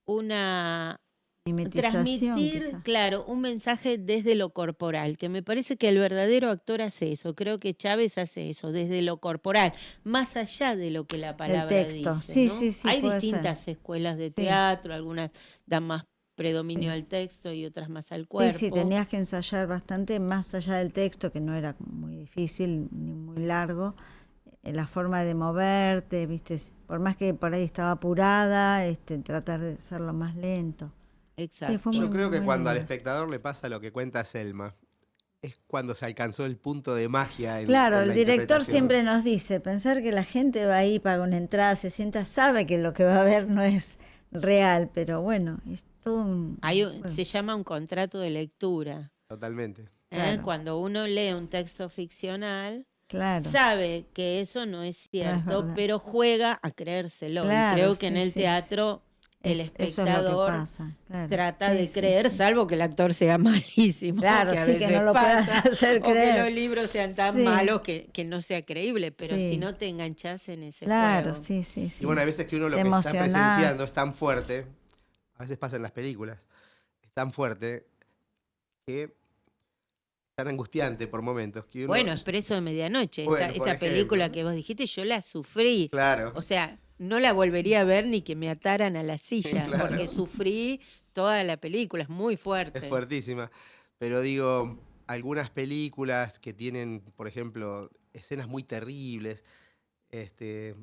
una Mimetización, transmitir, quizá. claro, un mensaje desde lo corporal, que me parece que el verdadero actor hace eso, creo que Chávez hace eso, desde lo corporal, más allá de lo que la Del palabra texto, dice, sí, ¿no? sí, sí, Hay puede ser. distintas escuelas de Sí, teatro, algunas dan más predominio sí. al texto y otras más al Sí, sí, cuerpo. tenías que ensayar bastante más allá del texto, que no era muy difícil ni muy largo. La forma de moverte, viste, por más que por ahí estaba apurada, tratar de hacerlo más lento. Sí, fue Exacto. muy, Yo creo que muy cuando al lindo. espectador le pasa lo que cuenta Selma, es cuando se alcanzó el punto de magia Claro, en el la director interpretación. siempre nos dice, pensar que la gente va ahí, paga una entrada, se sienta, sabe que lo que va a ver no es real, pero bueno, es todo bueno, Se llama un contrato de lectura. Totalmente. claro, Cuando uno lee un texto ficcional, claro, sabe que eso no es no es cierto, verdad. pero juega a creérselo. Y Claro, creo que en sí, el sí, sí. teatro el Eso es lo que espectador pasa, claro, trata sí, de sí, creer, sí. salvo que el actor sea malísimo, Claro, que a sí, que no veces lo puedas pasa, hacer o que creer. los libros sean tan Sí, malos que no sea creíble, pero si sí, no te enganchas en ese claro, juego. sí, sí, Y bueno, sí. hay veces que uno Te lo que está presenciando es emocionás. tan fuerte, a veces pasa en las películas, es tan fuerte que es tan angustiante por momentos que uno, Bueno, Expreso de Medianoche, bueno, por esta película ejemplo, que vos dijiste, yo la sufrí. claro, O sea, no la volvería a ver ni que me ataran a la silla, porque claro, sufrí toda la película, es muy es fuerte. fuertísima. Pero digo, algunas películas que tienen, por ejemplo, escenas muy terribles, este,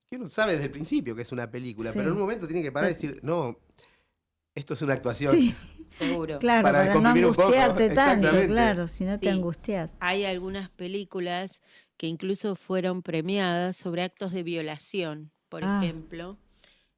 que uno sabe desde el principio que es una película, Sí. pero en un momento tiene que parar y decir, no, esto es una actuación. Sí, Seguro. claro, Para para no descomprimir un poco, angustiarte tanto, exactamente. claro, si no te Sí. angustias. Hay algunas películas que incluso fueron premiadas sobre actos de violación, por Ah. ejemplo,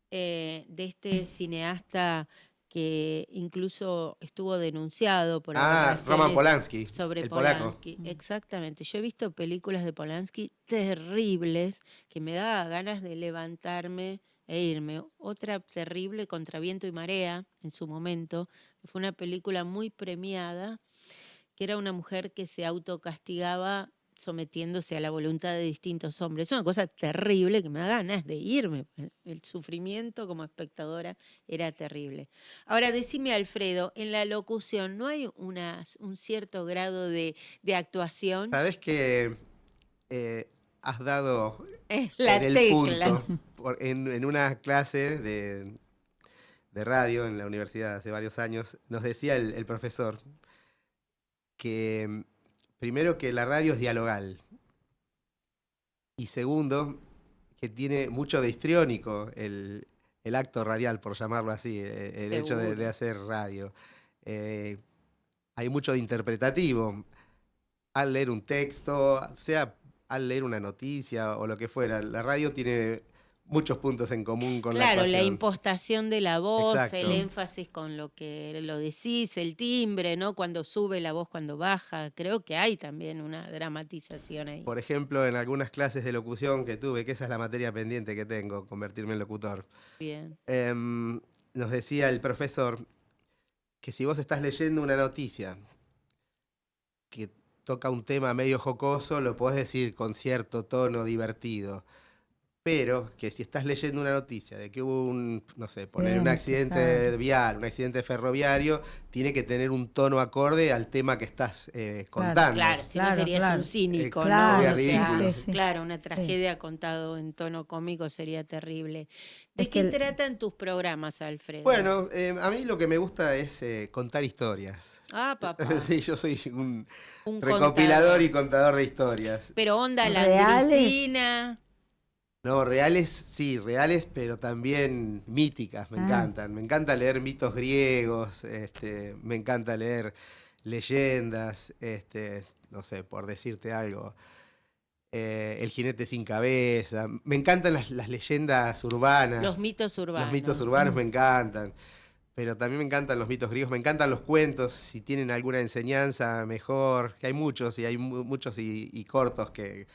de este cineasta que incluso estuvo denunciado por Roman agresiones Polanski, sobre el polaco. Polanski. Exactamente. Yo he visto películas de Polanski terribles que me daba ganas de levantarme e irme. Otra terrible, Contra viento y marea, en su momento, que fue una película muy premiada, que era una mujer que se autocastigaba sometiéndose a la voluntad de distintos hombres. Es una cosa terrible que me da ganas de irme. El sufrimiento como espectadora era terrible. Ahora, decime, Alfredo, en la locución, ¿no hay un cierto grado de actuación? Sabés que has dado Es la en el tecla. punto. En una clase de radio en la universidad hace varios años, nos decía el profesor que primero que la radio es dialogal y segundo que tiene mucho de histriónico el acto radial, por llamarlo así, el hecho de Seguro. hacer radio. Hay mucho de interpretativo. Al leer un texto, sea al leer una noticia o lo que fuera, la radio tiene muchos puntos en común con la Claro, la actuación. impostación de la voz, Exacto. el énfasis con lo que lo decís, el timbre, ¿no? Cuando sube la voz, cuando baja. Creo que hay también una dramatización ahí. Por ejemplo, en algunas clases de locución que tuve, que esa es la materia pendiente que tengo, convertirme en locutor, Bien. nos decía el profesor que si vos estás leyendo una noticia que toca un tema medio jocoso, lo podés decir con cierto tono divertido. Pero que si estás leyendo una noticia de que hubo un Sí, accidente claro. vial, un accidente ferroviario, tiene que tener un tono acorde al tema que estás contando. Claro, si no Claro, serías claro. un cínico, Sería ¿no? Claro, O sí, sea, ridículo. sí, sí. claro, una Sí. tragedia contado en tono cómico sería terrible. ¿De Es qué que tratan tus programas, Alfredo? Bueno, a mí lo que me gusta es contar historias. Ah, papá. Sí, yo soy un Un recopilador contador. y contador de historias. Pero onda la ¿Reales? Grisina. No, reales, sí, reales, pero también míticas, me Ah. encantan. Me encanta leer mitos griegos, me encanta leer leyendas, no sé, por decirte algo. El jinete sin cabeza. Me encantan las leyendas urbanas. Los mitos urbanos. Los mitos urbanos me encantan. Pero también me encantan los mitos griegos, me encantan los cuentos, si tienen alguna enseñanza mejor, que hay muchos, y hay muchos y cortos que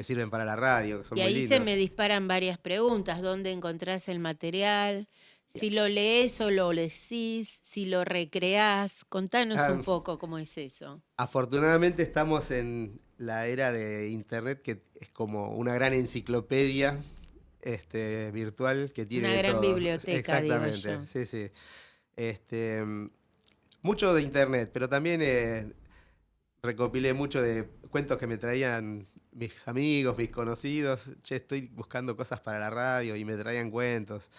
sirven para la radio, que son Y muy ahí lindos. se me disparan varias preguntas. ¿Dónde encontrás el material? Si lo lees o lo decís, si lo recreás. Contanos Ah, un poco cómo es eso. Afortunadamente estamos en la era de internet, que es como una gran enciclopedia virtual que tiene Una de gran todo. biblioteca, digo Exactamente, yo. sí, sí. Mucho de internet, pero también recopilé mucho de cuentos que me traían mis amigos, mis conocidos. Che, estoy buscando cosas para la radio y me traían cuentos.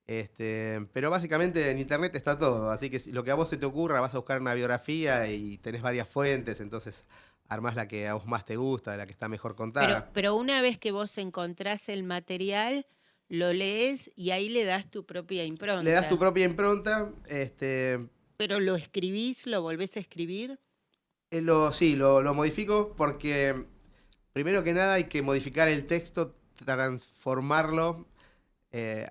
Pero básicamente en internet está todo, así que lo que a vos se te ocurra, vas a buscar una biografía y tenés varias fuentes, entonces armás la que a vos más te gusta, la que está mejor contada. Pero una vez que vos encontrás el material, lo lees y ahí le das tu propia impronta. Le das tu propia impronta, Pero lo escribís, lo volvés a escribir. sí, lo modifico porque primero que nada hay que modificar el texto, transformarlo,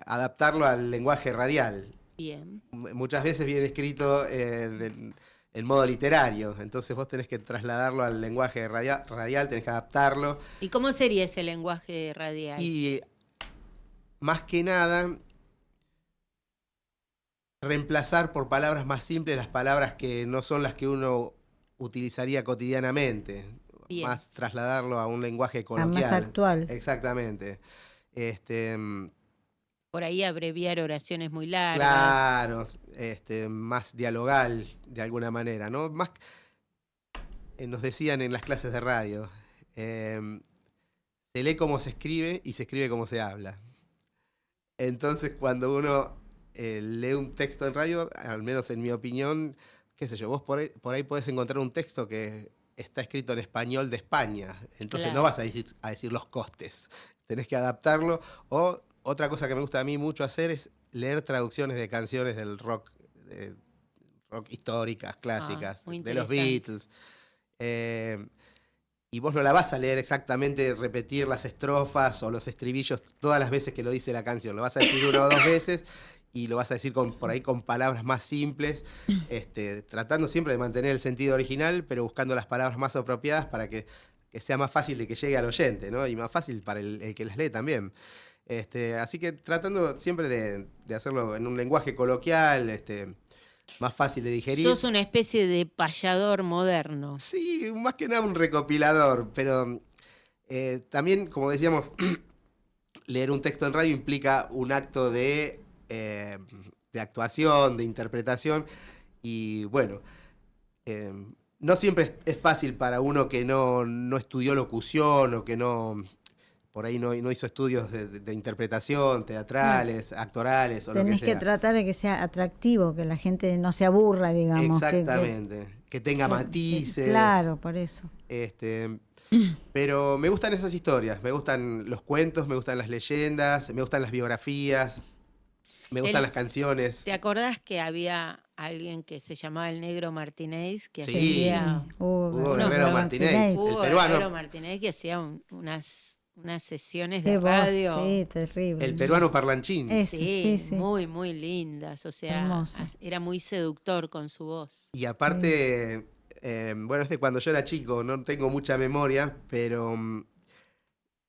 adaptarlo al lenguaje radial. Bien. Muchas veces viene escrito en modo literario, entonces vos tenés que trasladarlo al lenguaje radial, tenés que adaptarlo. ¿Y cómo sería ese lenguaje radial? Y más que nada, reemplazar por palabras más simples las palabras que no son las que uno utilizaría cotidianamente. Bien. Más trasladarlo a un lenguaje coloquial. más actual. Exactamente. Por ahí abreviar oraciones muy largas. Claro, más dialogal de alguna manera, ¿no? Más, nos decían en las clases de radio, se lee como se escribe y se escribe como se habla. Entonces, cuando uno lee un texto en radio, al menos en mi opinión, qué sé yo, vos por ahí podés encontrar un texto que está escrito en español de España, entonces Claro. no vas a decir los costes, tenés que adaptarlo. O otra cosa que me gusta a mí mucho hacer es leer traducciones de canciones del rock, rock históricas, clásicas, muy de los interesante. Beatles. Y vos no la vas a leer exactamente, repetir las estrofas o los estribillos todas las veces que lo dice la canción. Lo vas a decir una o dos veces y lo vas a decir por ahí con palabras más simples, tratando siempre de mantener el sentido original, pero buscando las palabras más apropiadas para que sea más fácil de que llegue al oyente, ¿no? Y más fácil para el que las lee también. Así que tratando siempre de hacerlo en un lenguaje coloquial, más fácil de digerir. Sos una especie de payador moderno. Sí, más que nada un recopilador, pero también, como decíamos, leer un texto en radio implica un acto de actuación, de interpretación, y bueno, no siempre es fácil para uno que no estudió locución o que por ahí no hizo estudios de interpretación, teatrales, actorales o lo que Tenés sea. que tratar de que sea atractivo, que la gente no se aburra, digamos. Exactamente, que tenga matices. Claro, por eso. Pero me gustan esas historias, me gustan los cuentos, me gustan las leyendas, me gustan las biografías, me gustan las canciones. ¿Te acordás que había alguien que se llamaba el Negro Martínez que Sí, hacía Hugo Guerrero Martínez, el Hugo peruano. Guerrero Martínez que hacía unas sesiones de Qué voz, radio. sí, terrible. El peruano parlanchín. Sí, sí. muy, muy lindas. O sea, Hermoso. era muy seductor con su voz. Y aparte, bueno, cuando yo era chico, no tengo mucha memoria, pero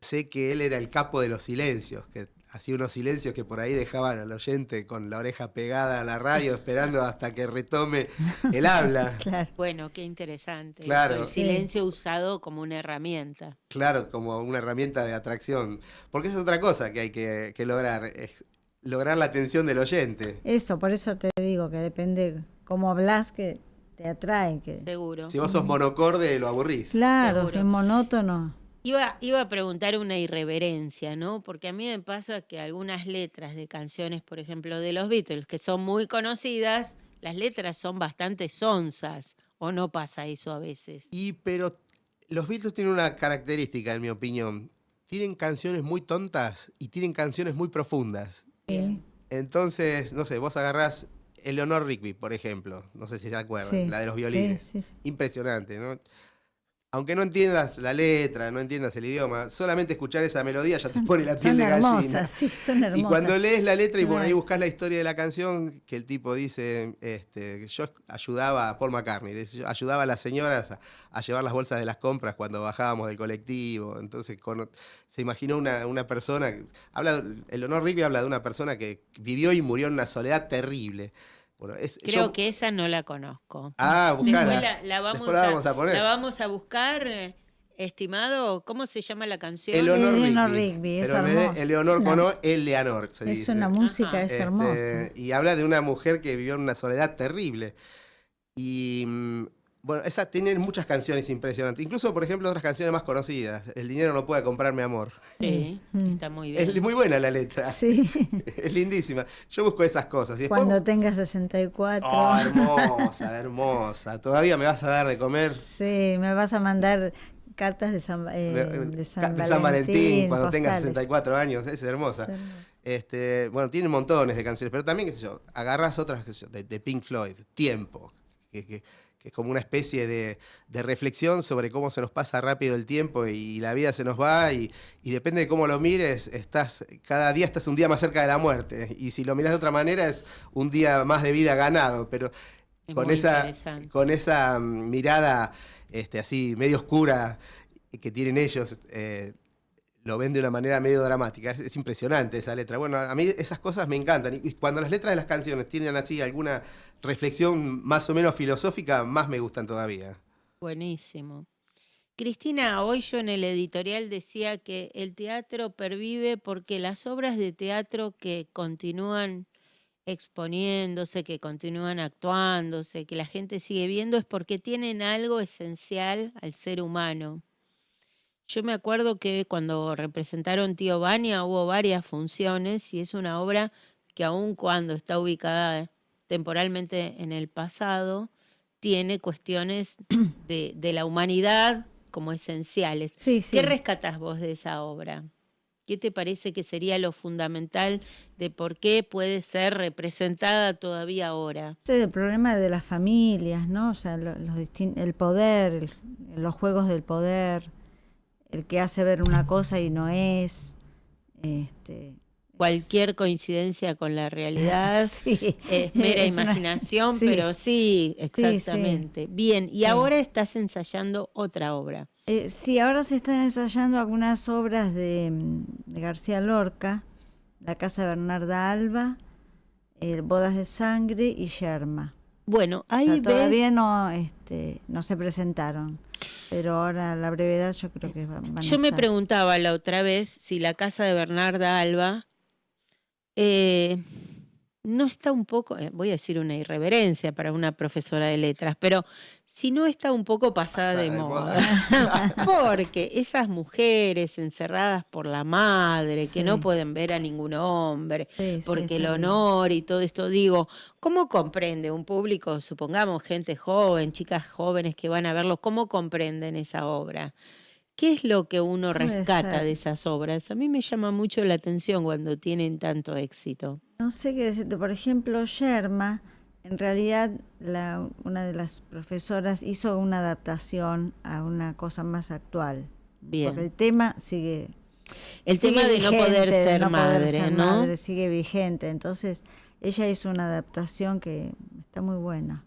sé que él era el capo de los silencios, que hacía unos silencios que por ahí dejaban al oyente con la oreja pegada a la radio, esperando hasta que retome el habla. Claro. Bueno, qué interesante. Claro. El silencio usado como una herramienta. Claro, como una herramienta de atracción. Porque esa es otra cosa que hay que lograr, es lograr la atención del oyente. Eso, por eso te digo que depende cómo hablas, que te atrae. Seguro. Si vos sos monocorde, lo aburrís. Claro, Seguro. si es monótono. Iba a preguntar una irreverencia, ¿no? Porque a mí me pasa que algunas letras de canciones, por ejemplo, de los Beatles, que son muy conocidas, las letras son bastante sonsas, ¿o no pasa eso a veces? Pero los Beatles tienen una característica, en mi opinión. Tienen canciones muy tontas y tienen canciones muy profundas. Bien. Entonces, no sé, vos agarrás Eleanor Rigby, por ejemplo. No sé si se acuerdan, Sí, la de los violines. sí. Impresionante, ¿no? Aunque no entiendas la letra, no entiendas el idioma, solamente escuchar esa melodía ya te pone la piel de gallina. Son hermosas, sí, son hermosas. Y cuando lees la letra y por ahí Claro. buscas la historia de la canción, que el tipo dice, que yo ayudaba a Paul McCartney, dice, yo ayudaba a las señoras a llevar las bolsas de las compras cuando bajábamos del colectivo. Entonces se imaginó una persona, Eleanor Rigby habla de una persona que vivió y murió en una soledad terrible. Bueno, Creo que esa no la conozco. Buscala. Después la vamos a poner. La vamos a buscar, estimado. ¿Cómo se llama la canción? Eleanor Rigby, es pero en vez hermosa. de Eleonor con O, Eleanor. Es una música, Ajá. es hermosa. Y habla de una mujer que vivió en una soledad terrible. Y bueno, esa tiene muchas canciones impresionantes. Incluso, por ejemplo, otras canciones más conocidas. El dinero no puede comprar mi amor. Sí, está muy bien. Es muy buena la letra. Sí. Es lindísima. Yo busco esas cosas. Y después, Cuando tengas 64. oh, hermosa, hermosa. Todavía me vas a dar de comer. Sí, me vas a mandar cartas de San Valentín, cuando tengas postales. 64 años. Es hermosa. Bueno, tiene montones de canciones, pero también, qué sé yo, agarrás otras, qué sé yo, de Pink Floyd, Tiempo, que es como una especie de reflexión sobre cómo se nos pasa rápido el tiempo y la vida se nos va y depende de cómo lo mires, cada día estás un día más cerca de la muerte. Y si lo miras de otra manera es un día más de vida ganado, pero Es con muy esa, interesante. con esa mirada así medio oscura que tienen ellos, lo ven de una manera medio dramática. Es impresionante esa letra. Bueno, a mí esas cosas me encantan. Y cuando las letras de las canciones tienen así alguna reflexión más o menos filosófica, más me gustan todavía. Buenísimo. Cristina, hoy yo en el editorial decía que el teatro pervive porque las obras de teatro que continúan exponiéndose, que continúan actuándose, que la gente sigue viendo, es porque tienen algo esencial al ser humano. Yo me acuerdo que cuando representaron Tío Vania hubo varias funciones y es una obra que aun cuando está ubicada temporalmente en el pasado, tiene cuestiones de la humanidad como esenciales. Sí, sí. ¿Qué rescatás vos de esa obra? ¿Qué te parece que sería lo fundamental de por qué puede ser representada todavía ahora? Ese es el problema de las familias, ¿no? O sea, el poder, los juegos del poder, el que hace ver una cosa y no es. Cualquier coincidencia con la realidad Sí, es mera es imaginación, sí, pero sí, sí, exactamente. Bien, y sí. ahora estás ensayando otra obra. Sí, ahora se están ensayando algunas obras de García Lorca, La casa de Bernarda Alba, Bodas de Sangre y Yerma. Bueno, O sea, ahí todavía ves, no se presentaron, pero ahora a la brevedad yo creo que van a yo me estar. preguntaba la otra vez si la casa de Bernarda Alba eh, no está un poco, voy a decir una irreverencia para una profesora de letras, pero si no está un poco pasada de moda, porque esas mujeres encerradas por la madre, que no Sí, pueden ver a ningún hombre, sí, sí, es porque el terrible. honor y todo esto, digo, ¿cómo comprende un público, supongamos gente joven, chicas jóvenes que van a verlo, cómo comprenden esa obra? ¿Qué es lo que uno Puede rescata de ser. esas obras? A mí me llama mucho la atención cuando tienen tanto éxito. No sé qué decirte. Por ejemplo, Yerma, en realidad una de las profesoras hizo una adaptación a una cosa más actual. Porque Bien. el tema sigue El tema de no vigente, poder de ser no poder madre, ser ¿no? madre, sigue vigente. Entonces, ella hizo una adaptación que está muy buena.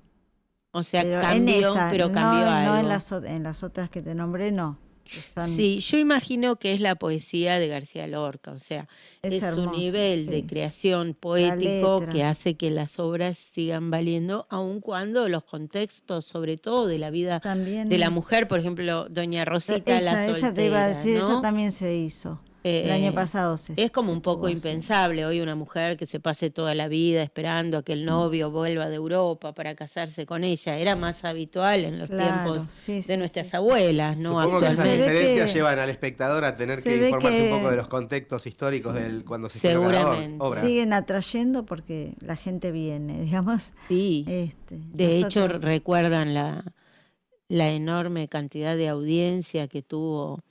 O sea, Pero en cambió, esa, pero cambió no en algo. en las otras que te nombré, no. Que son, Sí, yo imagino que es la poesía de García Lorca, o sea, es es su hermoso, nivel de sí. creación La poético que letra. hace que las obras sigan valiendo, aun cuando los contextos, sobre todo de la vida de la También, mujer, por ejemplo, Doña Rosita la esa te iba a soltera, decir, esa ¿no? también se hizo. El año pasado Es como se un poco estuvo haciendo. impensable hoy una mujer que se pase toda la vida esperando a que el novio vuelva de Europa para casarse con ella. Era más habitual en los Claro, tiempos sí, de sí, nuestras sí, sí. abuelas, no Supongo que esas Se ve actualmente. diferencias que- llevan al espectador a tener Se que ve informarse un poco de que los contextos históricos sí, del cuando se escribió cada Seguramente. obra. siguen atrayendo porque la gente viene, digamos. Sí, de hecho Nosotros, recuerdan la enorme cantidad de audiencia que tuvo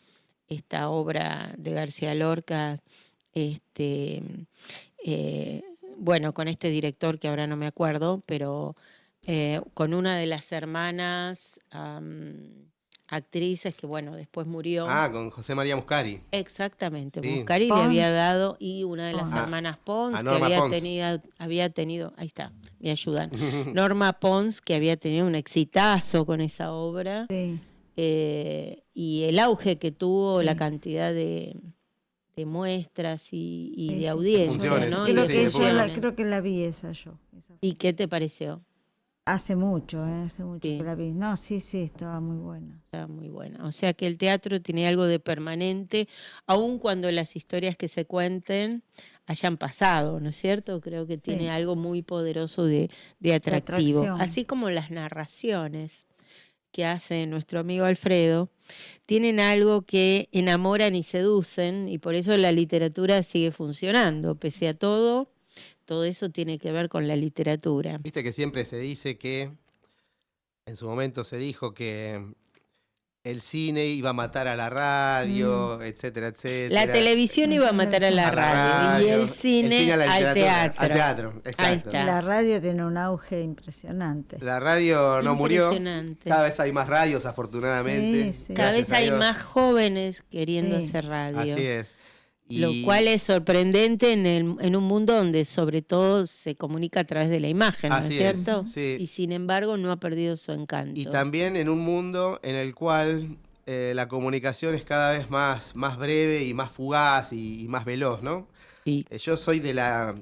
esta obra de García Lorca, este, eh, bueno, con este director que ahora no me acuerdo, pero con una de las hermanas actrices que, bueno, después murió. Con José María Muscari. Exactamente, Sí. Muscari le había Pons, dado, y una de las Pons. hermanas a Pons, que Norma Pons. había tenido, ahí está, me ayudan, Norma Pons, que había tenido un exitazo con esa obra, Sí, y el auge que tuvo, la sí. cantidad de muestras y Sí, de sí, audiencia, funciones, ¿no? sí, Y de Creo sí, que de público. funciones. creo que la vi esa yo. ¿Y qué te pareció? Hace mucho que Sí. la vi. No, sí, estaba muy buena. Está muy buena. O sea que el teatro tiene algo de permanente, aun cuando las historias que se cuenten hayan pasado, ¿no es cierto? Creo que tiene Sí. algo muy poderoso de atractivo. atracción. Así como las narraciones que hace nuestro amigo Alfredo, tienen algo que enamoran y seducen, y por eso la literatura sigue funcionando. Pese a todo eso tiene que ver con la literatura. Viste que siempre se dice que, en su momento se dijo que el cine iba a matar a la radio, etcétera, etcétera. La televisión iba a matar a la radio y el cine a la al literatura, teatro. al teatro, Ahí exacto. está. La radio tiene un auge impresionante. La radio no murió. Impresionante. Cada vez hay más radios, afortunadamente. Sí, sí. Cada Gracias vez a hay Dios. más jóvenes queriendo Sí. hacer radio. Así es. Lo cual es sorprendente en un mundo donde sobre todo se comunica a través de la imagen, ¿no es Así es, cierto? sí. Y sin embargo no ha perdido su encanto. Y también en un mundo en el cual la comunicación es cada vez más breve y más fugaz y más veloz, ¿no? Sí. Yo soy de la...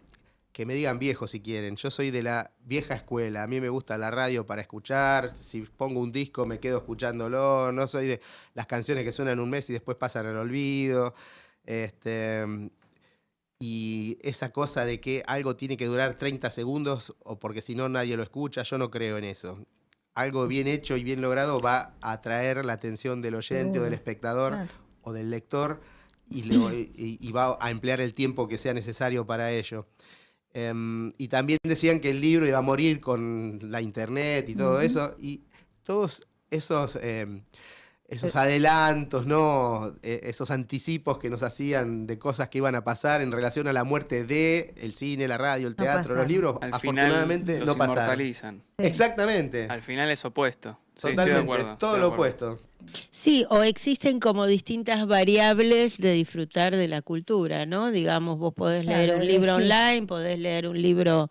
Que me digan viejo si quieren. Yo soy de la vieja escuela. A mí me gusta la radio para escuchar. Si pongo un disco me quedo escuchándolo. No soy de las canciones que suenan un mes y después pasan al olvido. Y esa cosa de que algo tiene que durar 30 segundos o porque si no nadie lo escucha, yo no creo en eso. Algo bien hecho y bien logrado va a atraer la atención del oyente o del espectador Claro. o del lector y va a emplear el tiempo que sea necesario para ello. Y también decían que el libro iba a morir con la internet y todo eso, y todos esos esos adelantos, ¿no? Esos anticipos que nos hacían de cosas que iban a pasar en relación a la muerte de el cine, la radio, el teatro, los pasaron. libros, Al afortunadamente final no los pasaron. inmortalizan. Sí. Exactamente. Al final es opuesto. Sí, estoy de Totalmente, acuerdo. es todo estoy de lo acuerdo. opuesto. Sí, o existen como distintas variables de disfrutar de la cultura, ¿no? Digamos, vos podés leer Claro, un libro elegís. online, podés leer un libro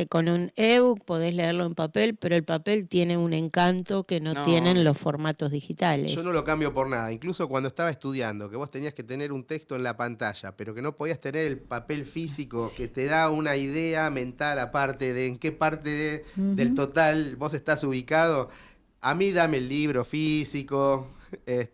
con un ebook, podés leerlo en papel, pero el papel tiene un encanto que no No, tienen obvio. los formatos Yo digitales. no lo cambio por nada. Incluso cuando estaba estudiando, que vos tenías que tener un texto en la pantalla, pero que no podías tener el papel físico que te da una idea mental aparte de en qué parte del total vos estás ubicado. A mí dame el libro físico,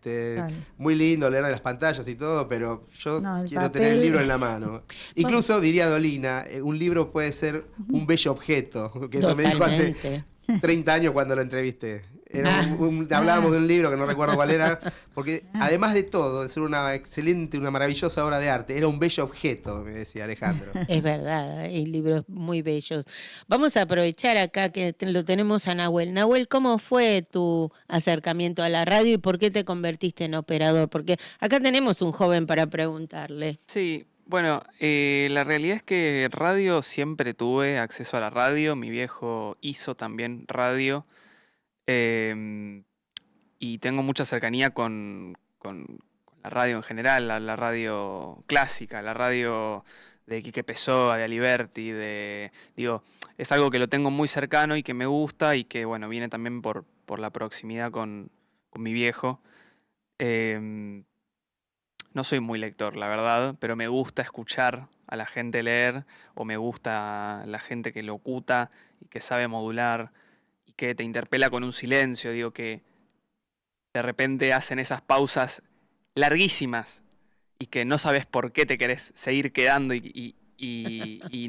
Claro. muy lindo leer de las pantallas y todo, pero yo No, el quiero tener el papel libro en la es- mano. Incluso diría Dolina, un libro puede ser un bello objeto, que eso me dijo hace Totalmente. 30 años cuando lo entrevisté. Era Ah. hablábamos de un libro que no recuerdo cuál era, porque además de todo, de ser una excelente, una maravillosa obra de arte, era un bello objeto, me decía Alejandro. Es verdad, hay libros muy bellos. Vamos a aprovechar acá que lo tenemos a Nahuel. Nahuel, ¿cómo fue tu acercamiento a la radio y por qué te convertiste en operador? Porque acá tenemos un joven para preguntarle. Sí, bueno, la realidad es que radio siempre tuve acceso a la radio. Mi viejo hizo también radio. Y tengo mucha cercanía con la radio en general, la radio clásica, la radio de Quique Pessoa, de Aliberti, digo, es algo que lo tengo muy cercano y que me gusta y que, bueno, viene también por la proximidad con mi viejo. No soy muy lector, la verdad, pero me gusta escuchar a la gente leer o me gusta la gente que locuta y que sabe modular y que te interpela con un silencio, digo que de repente hacen esas pausas larguísimas y que no sabes por qué te querés seguir quedando y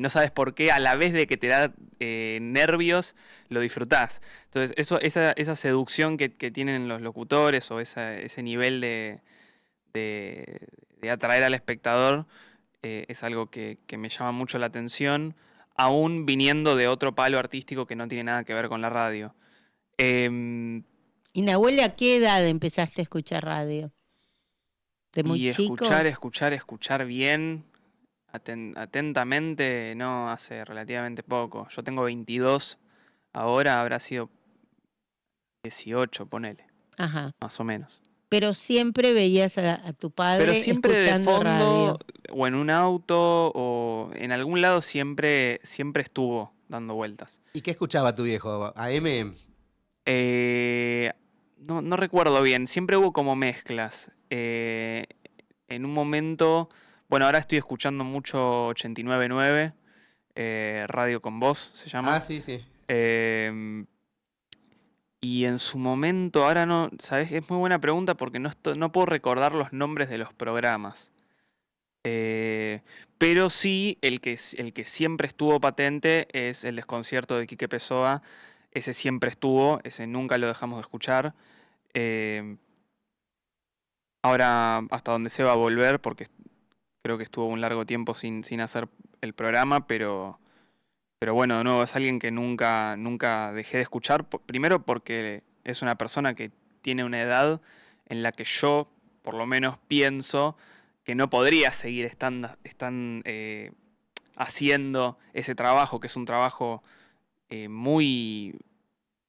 no sabes por qué a la vez de que te da nervios lo disfrutás. Entonces esa seducción que tienen los locutores o ese nivel de atraer al espectador es algo que me llama mucho la atención, aún viniendo de otro palo artístico que no tiene nada que ver con la radio. ¿Y Nahuel, a qué edad empezaste a escuchar radio? ¿De muy Y chico? escuchar bien, atentamente, no, hace relativamente poco. Yo tengo 22, ahora habrá sido 18, ponele, Ajá. más o menos. Pero siempre veías a tu padre Pero siempre de escuchando fondo, radio. o en un auto, o en algún lado siempre estuvo dando vueltas. ¿Y qué escuchaba tu viejo? ¿AM? No recuerdo bien, siempre hubo como mezclas. En un momento, bueno, ahora estoy escuchando mucho 89.9, Radio con Voz se llama. Ah, sí, sí. Y en su momento, ahora no, ¿sabes? Es muy buena pregunta porque no puedo recordar los nombres de los programas. Pero sí, el que siempre estuvo patente es el desconcierto de Quique Pessoa. Ese siempre estuvo, ese nunca lo dejamos de escuchar. Ahora hasta donde se va a volver, porque creo que estuvo un largo tiempo sin hacer el programa, pero bueno, de nuevo, es alguien que nunca dejé de escuchar. Primero porque es una persona que tiene una edad en la que yo, por lo menos, pienso que no podría seguir haciendo ese trabajo, que es un trabajo muy,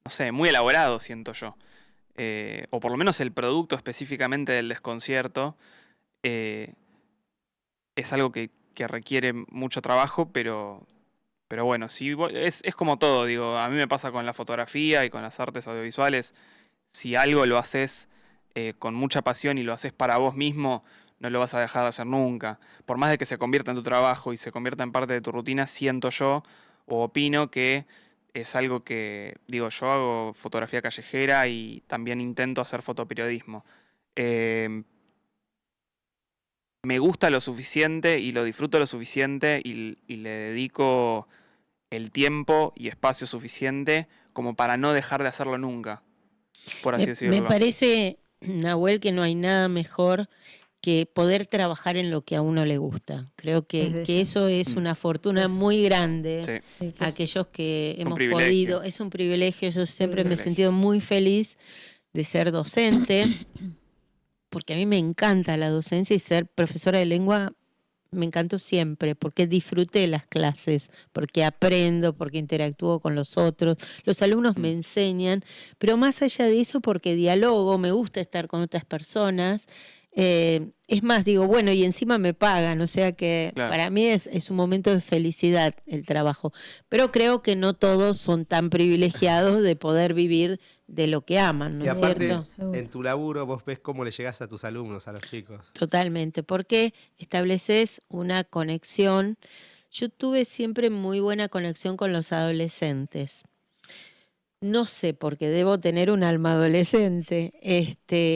no sé, muy elaborado, siento yo. O por lo menos el producto específicamente del desconcierto es algo que requiere mucho trabajo, pero bueno, es como todo, digo, a mí me pasa con la fotografía y con las artes audiovisuales. Si algo lo haces con mucha pasión y lo haces para vos mismo, no lo vas a dejar de hacer nunca. Por más de que se convierta en tu trabajo y se convierta en parte de tu rutina, siento yo o opino que es algo que, digo, yo hago fotografía callejera y también intento hacer fotoperiodismo. Me gusta lo suficiente y lo disfruto lo suficiente y le dedico el tiempo y espacio suficiente como para no dejar de hacerlo nunca, por así decirlo. Me parece, Nahuel, que no hay nada mejor que poder trabajar en lo que a uno le gusta. Creo que eso es una fortuna muy grande. Sí. Aquellos que hemos privilegio. podido, es un privilegio. Yo siempre me he sentido muy feliz de ser docente, porque a mí me encanta la docencia y ser profesora de lengua me encantó siempre, porque disfruté las clases, porque aprendo, porque interactúo con los otros, los alumnos me enseñan, pero más allá de eso, porque dialogo, me gusta estar con otras personas. Es más, digo, bueno, y encima me pagan, o sea que Claro. para mí es un momento de felicidad el trabajo, pero creo que no todos son tan privilegiados de poder vivir de lo que aman, ¿no Y es aparte, cierto? Seguro. en tu laburo vos ves cómo le llegás a tus alumnos, a los chicos. Totalmente, porque estableces una conexión. Yo tuve siempre muy buena conexión con los adolescentes. No sé, porque debo tener un alma adolescente,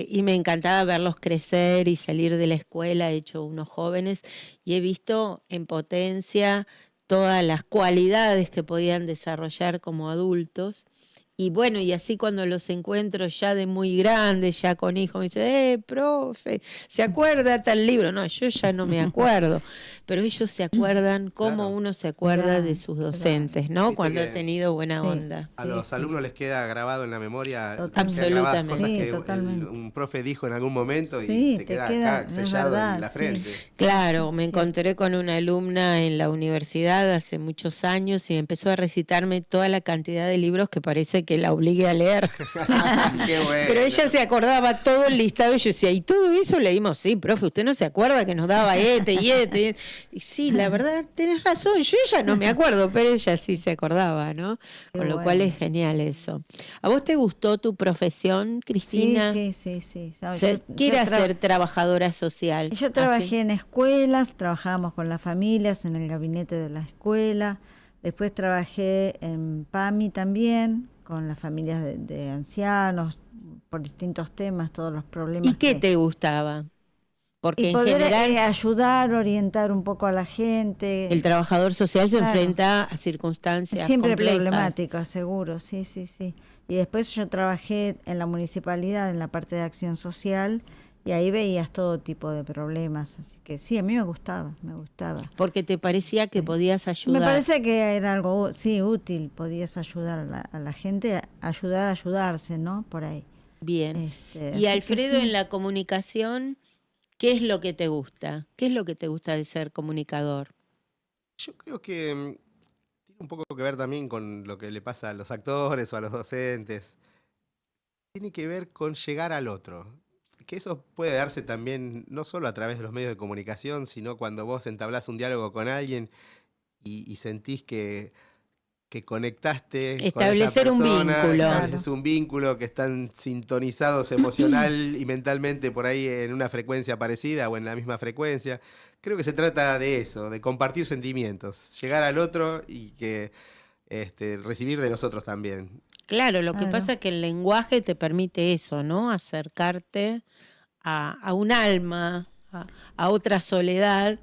y me encantaba verlos crecer y salir de la escuela, hecho unos jóvenes, y he visto en potencia todas las cualidades que podían desarrollar como adultos. Y bueno, y así cuando los encuentro ya de muy grandes, ya con hijos, me dice, profe, ¿se acuerda tal libro? No, yo ya no me acuerdo, pero ellos se acuerdan como Claro. uno se acuerda Mirá, de sus claro. docentes, ¿no? Viste Cuando ha que tenido buena Sí. onda. A Sí, los sí. alumnos les queda grabado en la memoria, Totalmente. quedan grabadas cosas Absolutamente. Sí, que totalmente. un profe dijo en algún momento y Sí, te te queda queda, acá es sellado verdad, en la sí. frente. Claro, Sí, me sí. encontré con una alumna en la universidad hace muchos años y empezó a recitarme toda la cantidad de libros que parece que la obligué a leer. Qué bueno. Pero ella se acordaba todo el listado y yo decía, ¿y todo eso leímos? Sí, profe, ¿usted no se acuerda que nos daba este? Y sí, la verdad, tenés razón, yo ya no me acuerdo, pero ella sí se acordaba, ¿no? Qué Con lo cual bueno. es genial eso. ¿A vos te gustó tu profesión, Sí, Cristina? sí. No, ¿Qué era ser trabajadora social? Yo Así. trabajé en escuelas, trabajábamos con las familias, en el gabinete de la escuela. Después trabajé en PAMI también, con las familias de ancianos, por distintos temas, todos los problemas ¿Y qué que... te gustaba? Porque Y en poder general ayudar, orientar un poco a la gente. el trabajador social se Claro. enfrenta a circunstancias Siempre complejas. problemática, seguro, sí. Y después yo trabajé en la municipalidad, en la parte de acción social, y ahí veías todo tipo de problemas. Así que sí, a mí me gustaba. Porque te parecía que podías ayudar. Me parece que era algo, sí, útil, podías ayudar a la gente, ayudar a ayudarse, ¿no? Por ahí. Bien. Así Y que Alfredo, sí. en la comunicación, ¿qué es lo que te gusta? ¿Qué es lo que te gusta de ser comunicador? Yo creo que tiene un poco que ver también con lo que le pasa a los actores o a los docentes. Tiene que ver con llegar al otro. Que eso puede darse también no solo a través de los medios de comunicación, sino cuando vos entablás un diálogo con alguien y sentís que conectaste con esa Establecer un persona, vínculo. estableces un vínculo, que están sintonizados emocional y mentalmente por ahí en una frecuencia parecida o en la misma frecuencia. Creo que se trata de eso, de compartir sentimientos, llegar al otro y que recibir de los otros también. Claro, lo que Claro. pasa es que el lenguaje te permite eso, ¿no? Acercarte a un alma, a otra soledad,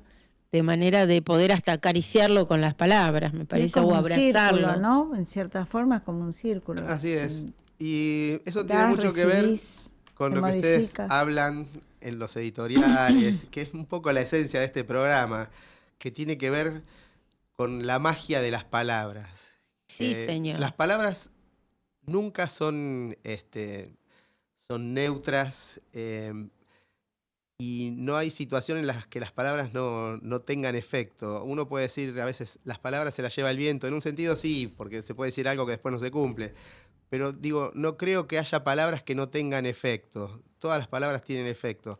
de manera de poder hasta acariciarlo con las palabras, me Es parece, como o un círculo, abrazarlo. ¿no? En cierta forma es como un círculo. Así es. Y eso tiene Das, mucho que ver recibís, con se lo que ustedes modifica. hablan en los editoriales, que es un poco la esencia de este programa, que tiene que ver con la magia de las palabras. Sí, señor. Las palabras nunca son neutras, y no hay situación en las que las palabras no tengan efecto. Uno puede decir a veces las palabras se las lleva el viento, en un sentido sí, porque se puede decir algo que después no se cumple. Pero digo, no creo que haya palabras que no tengan efecto. Todas las palabras tienen efecto.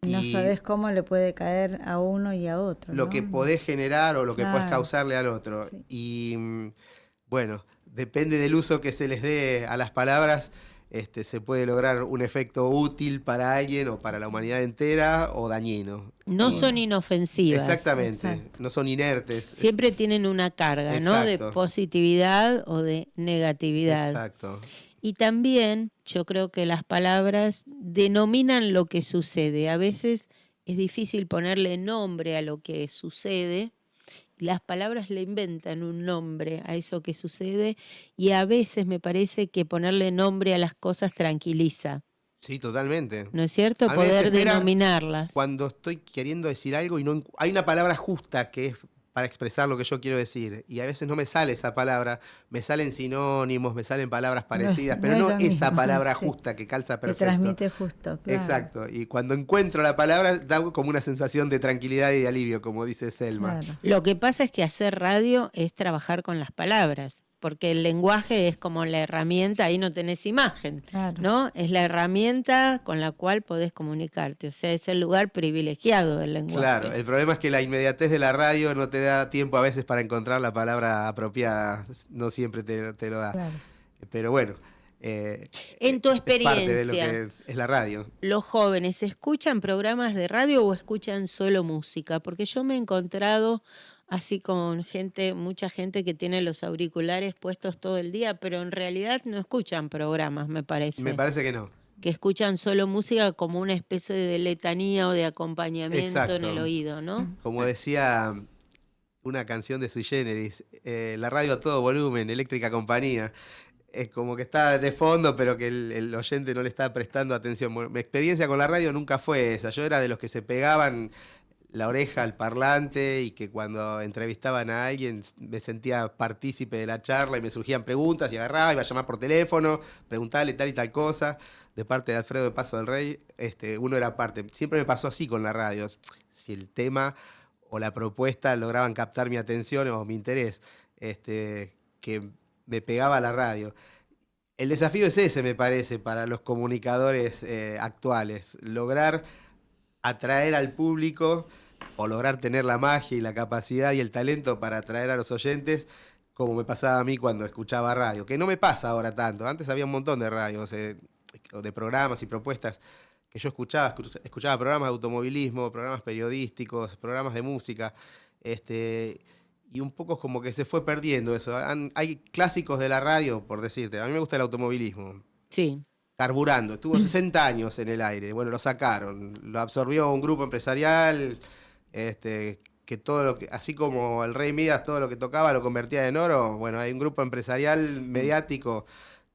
Y no Y sabes cómo le puede caer a uno y a otro. lo ¿no? que podés generar o lo que podés Claro. causarle al otro. Sí. Y bueno, depende del uso que se les dé a las palabras, se puede lograr un efecto útil para alguien o para la humanidad entera o dañino. No son inofensivas. Exactamente, Exacto. no son inertes. Siempre tienen una carga, ¿no? De Exacto. positividad o de negatividad. Exacto. Y también yo creo que las palabras denominan lo que sucede. A veces es difícil ponerle nombre a lo que sucede. Las palabras le inventan un nombre a eso que sucede y a veces me parece que ponerle nombre a las cosas tranquiliza. Sí, totalmente. ¿No es cierto? A mí me Poder desespera denominarlas. cuando estoy queriendo decir algo y no hay una palabra justa que es para expresar lo que yo quiero decir. Y a veces no me sale esa palabra, me salen sinónimos, me salen palabras parecidas, pero no es lo esa mismo, palabra sí, justa que calza que perfecto. transmite justo, claro. Exacto. Y cuando encuentro la palabra, da como una sensación de tranquilidad y de alivio, como dice Selma. Claro. Lo que pasa es que hacer radio es trabajar con las palabras, porque el lenguaje es como la herramienta, ahí no tenés imagen, Claro. ¿no? Es la herramienta con la cual podés comunicarte, o sea, es el lugar privilegiado del lenguaje. Claro, el problema es que la inmediatez de la radio no te da tiempo a veces para encontrar la palabra apropiada, no siempre te lo da. Claro. Pero bueno, En tu es parte de lo experiencia, que es la radio. ¿los jóvenes escuchan programas de radio o escuchan solo música? Porque yo me he encontrado así con gente, mucha gente que tiene los auriculares puestos todo el día, pero en realidad no escuchan programas, me Me parece. parece que no. Que escuchan solo música como una especie de letanía o de acompañamiento en el Exacto. oído, ¿no? Como decía una canción de Sui Generis, la radio a todo volumen, eléctrica compañía. Es como que está de fondo, pero que el oyente no le está prestando atención. Bueno, mi experiencia con la radio nunca fue esa. Yo era de los que se pegaban la oreja al parlante y que cuando entrevistaban a alguien me sentía partícipe de la charla y me surgían preguntas y agarraba, iba a llamar por teléfono, preguntarle tal y tal cosa. De parte de Alfredo de Paso del Rey, uno era parte. Siempre me pasó así con la radio. Si el tema o la propuesta lograban captar mi atención o mi interés, que me pegaba a la radio. El desafío es ese, me parece, para los comunicadores actuales. Lograr atraer al público o lograr tener la magia y la capacidad y el talento para atraer a los oyentes, como me pasaba a mí cuando escuchaba radio. Que no me pasa ahora tanto. Antes había un montón de radios, de programas y propuestas que yo escuchaba programas de automovilismo, programas periodísticos, programas de música, y un poco como que se fue perdiendo eso. Hay clásicos de la radio, por decirte, a mí me gusta el automovilismo. Sí. Carburando, estuvo 60 años en el aire, bueno, lo sacaron, lo absorbió un grupo empresarial, que todo lo que, así como el Rey Midas todo lo que tocaba lo convertía en oro, bueno, hay un grupo empresarial mediático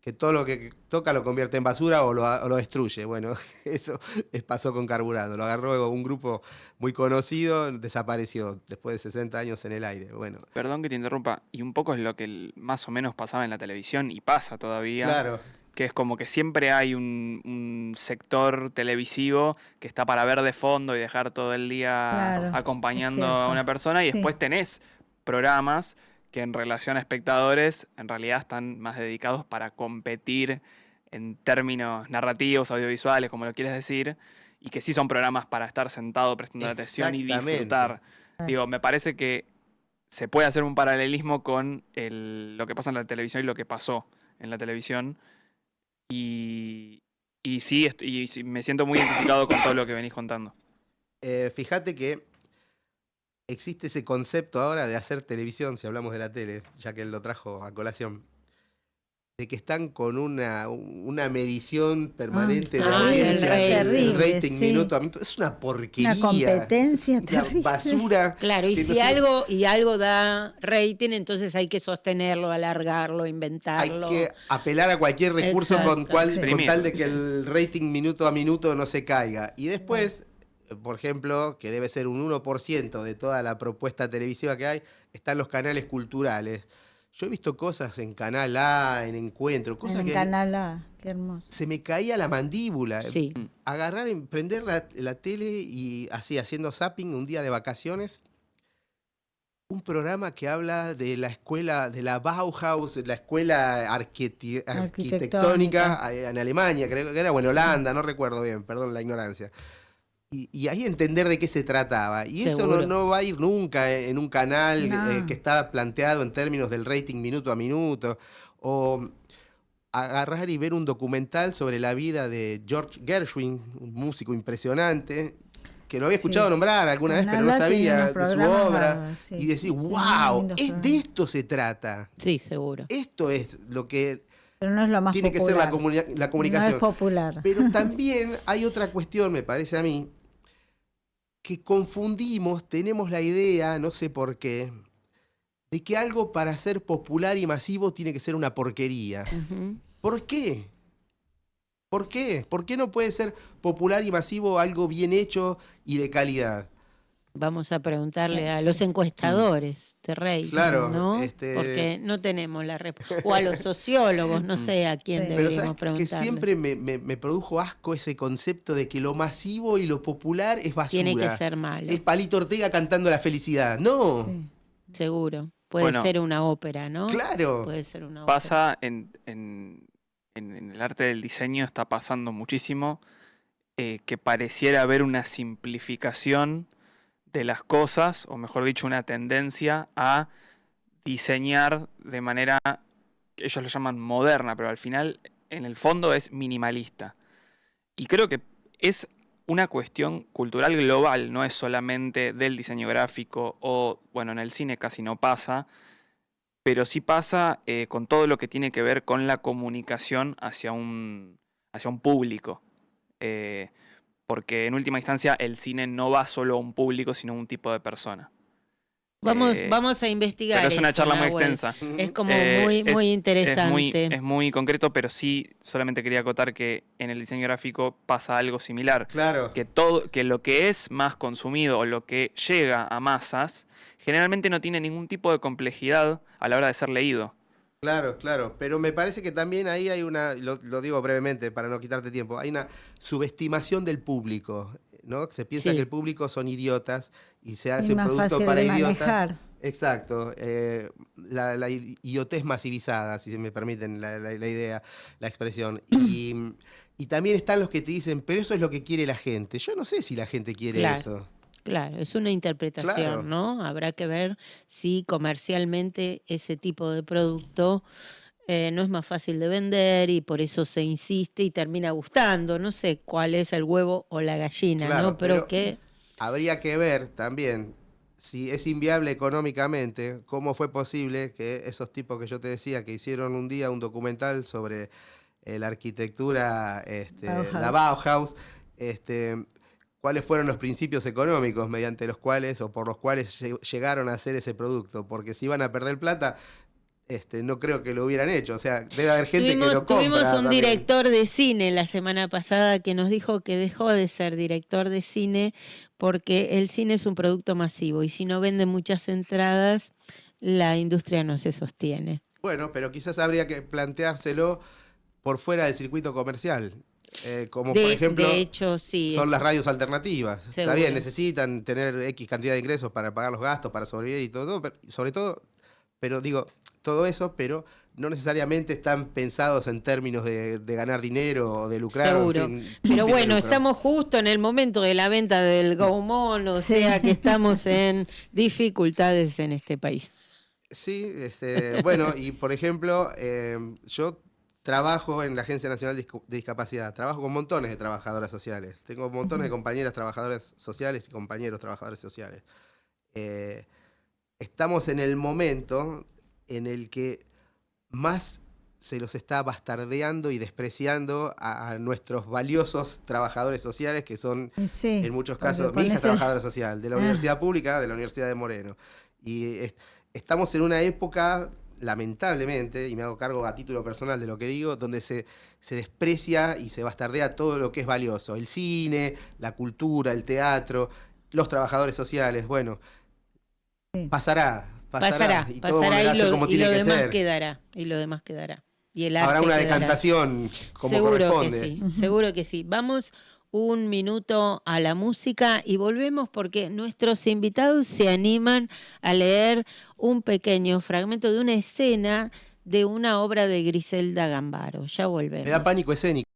que todo lo que toca lo convierte en basura o lo destruye. Bueno, eso pasó con Carburando. Lo agarró un grupo muy conocido, desapareció después de 60 años en el aire. Bueno. Perdón que te interrumpa, y un poco es lo que más o menos pasaba en la televisión y pasa todavía. Claro. Que es como que siempre hay un sector televisivo que está para ver de fondo y dejar todo el día Claro, acompañando es cierto. a una persona, y Sí. después tenés programas que en relación a espectadores en realidad están más dedicados para competir en términos narrativos, audiovisuales, como lo quieres decir, y que sí son programas para estar sentado prestando atención y Exactamente. disfrutar. Digo, me parece que se puede hacer un paralelismo con lo que pasa en la televisión y lo que pasó en la televisión. Y sí, sí, me siento muy identificado con todo lo que venís contando. Fíjate que existe ese concepto ahora de hacer televisión, si hablamos de la tele, ya que él lo trajo a colación, de que están con una medición permanente de audiencia, el rating sí. minuto a minuto. Es una porquería. Una competencia una terrible. basura. Claro, y que si no sé- algo da rating, entonces hay que sostenerlo, alargarlo, Hay inventarlo. que apelar a cualquier recurso con Exacto, sí. tal de que el rating minuto a minuto no se caiga. Y después, por ejemplo, que debe ser un 1% de toda la propuesta televisiva que hay, están los canales culturales. Yo he visto cosas en Canal A, en Encuentro, cosas En que Canal A, qué hermoso. se me caía la mandíbula. Sí. Agarrar, prender la tele y así, haciendo zapping un día de vacaciones. Un programa que habla de la escuela, de la Bauhaus, la escuela arquitectónica en Alemania, creo que era, o en Holanda, no recuerdo bien, perdón la ignorancia. Y ahí entender de qué se trataba. Y eso Seguro. no va a ir nunca en un canal No. que está planteado en términos del rating minuto a minuto. O agarrar y ver un documental sobre la vida de George Gershwin, un músico impresionante, que lo había escuchado Sí. nombrar alguna vez, pero no Canal A tiene sabía unos de su programas obra. bárbaros, sí. Y decir, Tiene wow, lindos de programas. esto se trata. Sí, seguro. Esto es lo que Pero no es lo más tiene que popular. ser la No comunicación. es popular. Pero también hay otra cuestión, me parece a mí, que confundimos, tenemos la idea, no sé por qué, de que algo para ser popular y masivo tiene que ser una porquería. Ujú. ¿Por qué? ¿Por qué? ¿Por qué no puede ser popular y masivo algo bien hecho y de calidad? Vamos a preguntarle a los encuestadores de rating, Claro, ¿no? Porque no tenemos la respuesta. O a los sociólogos, no sé a quién Sí. Pero deberíamos ¿sabes que preguntarle. siempre me produjo asco ese concepto de que lo masivo y lo popular es basura? Tiene que ser malo, Es Palito Ortega cantando la felicidad. No, Sí. seguro. Puede Bueno, ser una ópera, ¿no? claro. Puede ser una ópera. Pasa en el arte del diseño, está pasando muchísimo que pareciera haber una simplificación de las cosas, o mejor dicho, una tendencia a diseñar de manera, ellos lo llaman moderna, pero al final, en el fondo, es minimalista. Y creo que es una cuestión cultural global, no es solamente del diseño gráfico o, bueno, en el cine casi no pasa, pero sí pasa con todo lo que tiene que ver con la comunicación hacia un público. Eh, porque en última instancia el cine no va solo a un público, sino a un tipo de persona. Vamos a investigar. Pero es una eso, charla muy Nahuel. extensa. Es como Eh, muy es interesante. Es muy concreto, pero sí solamente quería acotar que en el diseño gráfico pasa algo similar. Claro. Que lo que es más consumido o lo que llega a masas generalmente no tiene ningún tipo de complejidad a la hora de ser leído. Claro, claro, pero me parece que también ahí hay lo digo brevemente para no quitarte tiempo, hay una subestimación del público, ¿no? Se piensa Sí. que el público son idiotas y se Es hace un más producto fácil para de idiotas. manejar. Exacto, la idiotez masivizada, si se me permiten la idea, la expresión. Y también están los que te dicen, pero eso es lo que quiere la gente. Yo no sé si la gente quiere Claro. eso. Claro, es una interpretación, Claro. ¿no? Habrá que ver si comercialmente ese tipo de producto no es más fácil de vender y por eso se insiste y termina gustando. No sé cuál es el huevo o la gallina, Claro, ¿no? Pero pero que habría que ver también si es inviable económicamente, cómo fue posible que esos tipos que yo te decía, que hicieron un día un documental sobre la arquitectura, la Bauhaus, cuáles fueron los principios económicos mediante los cuales o por los cuales llegaron a hacer ese producto, porque si iban a perder plata, no creo que lo hubieran hecho. O sea, debe haber gente que lo compra. tuvimos un también. director de cine la semana pasada que nos dijo que dejó de ser director de cine porque el cine es un producto masivo y si no vende muchas entradas, la industria no se sostiene. Bueno, pero quizás habría que planteárselo por fuera del circuito comercial. Como por ejemplo, de hecho, sí. son las radios alternativas. Está Seguro. bien, necesitan tener X cantidad de ingresos para pagar los gastos, para sobrevivir y todo, pero, sobre todo, pero digo, todo eso, pero no necesariamente están pensados en términos de ganar dinero o de lucrar. Seguro. En fin, Pero fin de bueno, lucro. estamos justo en el momento de la venta del Gaumont, o Sí. sea que estamos en dificultades en este país. Sí, bueno, y por ejemplo, yo trabajo en la Agencia Nacional de Discapacidad, trabajo con montones de trabajadoras sociales, tengo montones de compañeras trabajadoras sociales y compañeros trabajadores sociales. Estamos en el momento en el que más se los está bastardeando y despreciando a nuestros valiosos trabajadores sociales, que son Sí, en muchos porque casos, mi hija es pones trabajadora social de la Universidad Pública, de la Universidad de Moreno. Y estamos en una época, lamentablemente, y me hago cargo a título personal de lo que digo, donde se desprecia y se bastardea todo lo que es valioso. El cine, la cultura, el teatro, los trabajadores sociales. Bueno, Sí. pasará. Y todo volverá a ser como y tiene lo que demás ser. quedará, y lo demás quedará. Y el Habrá arte una quedará. decantación como Seguro corresponde. que sí, seguro que sí. Vamos un minuto a la música y volvemos porque nuestros invitados se animan a leer un pequeño fragmento de una escena de una obra de Griselda Gambaro. Ya volvemos. Me da pánico escénico.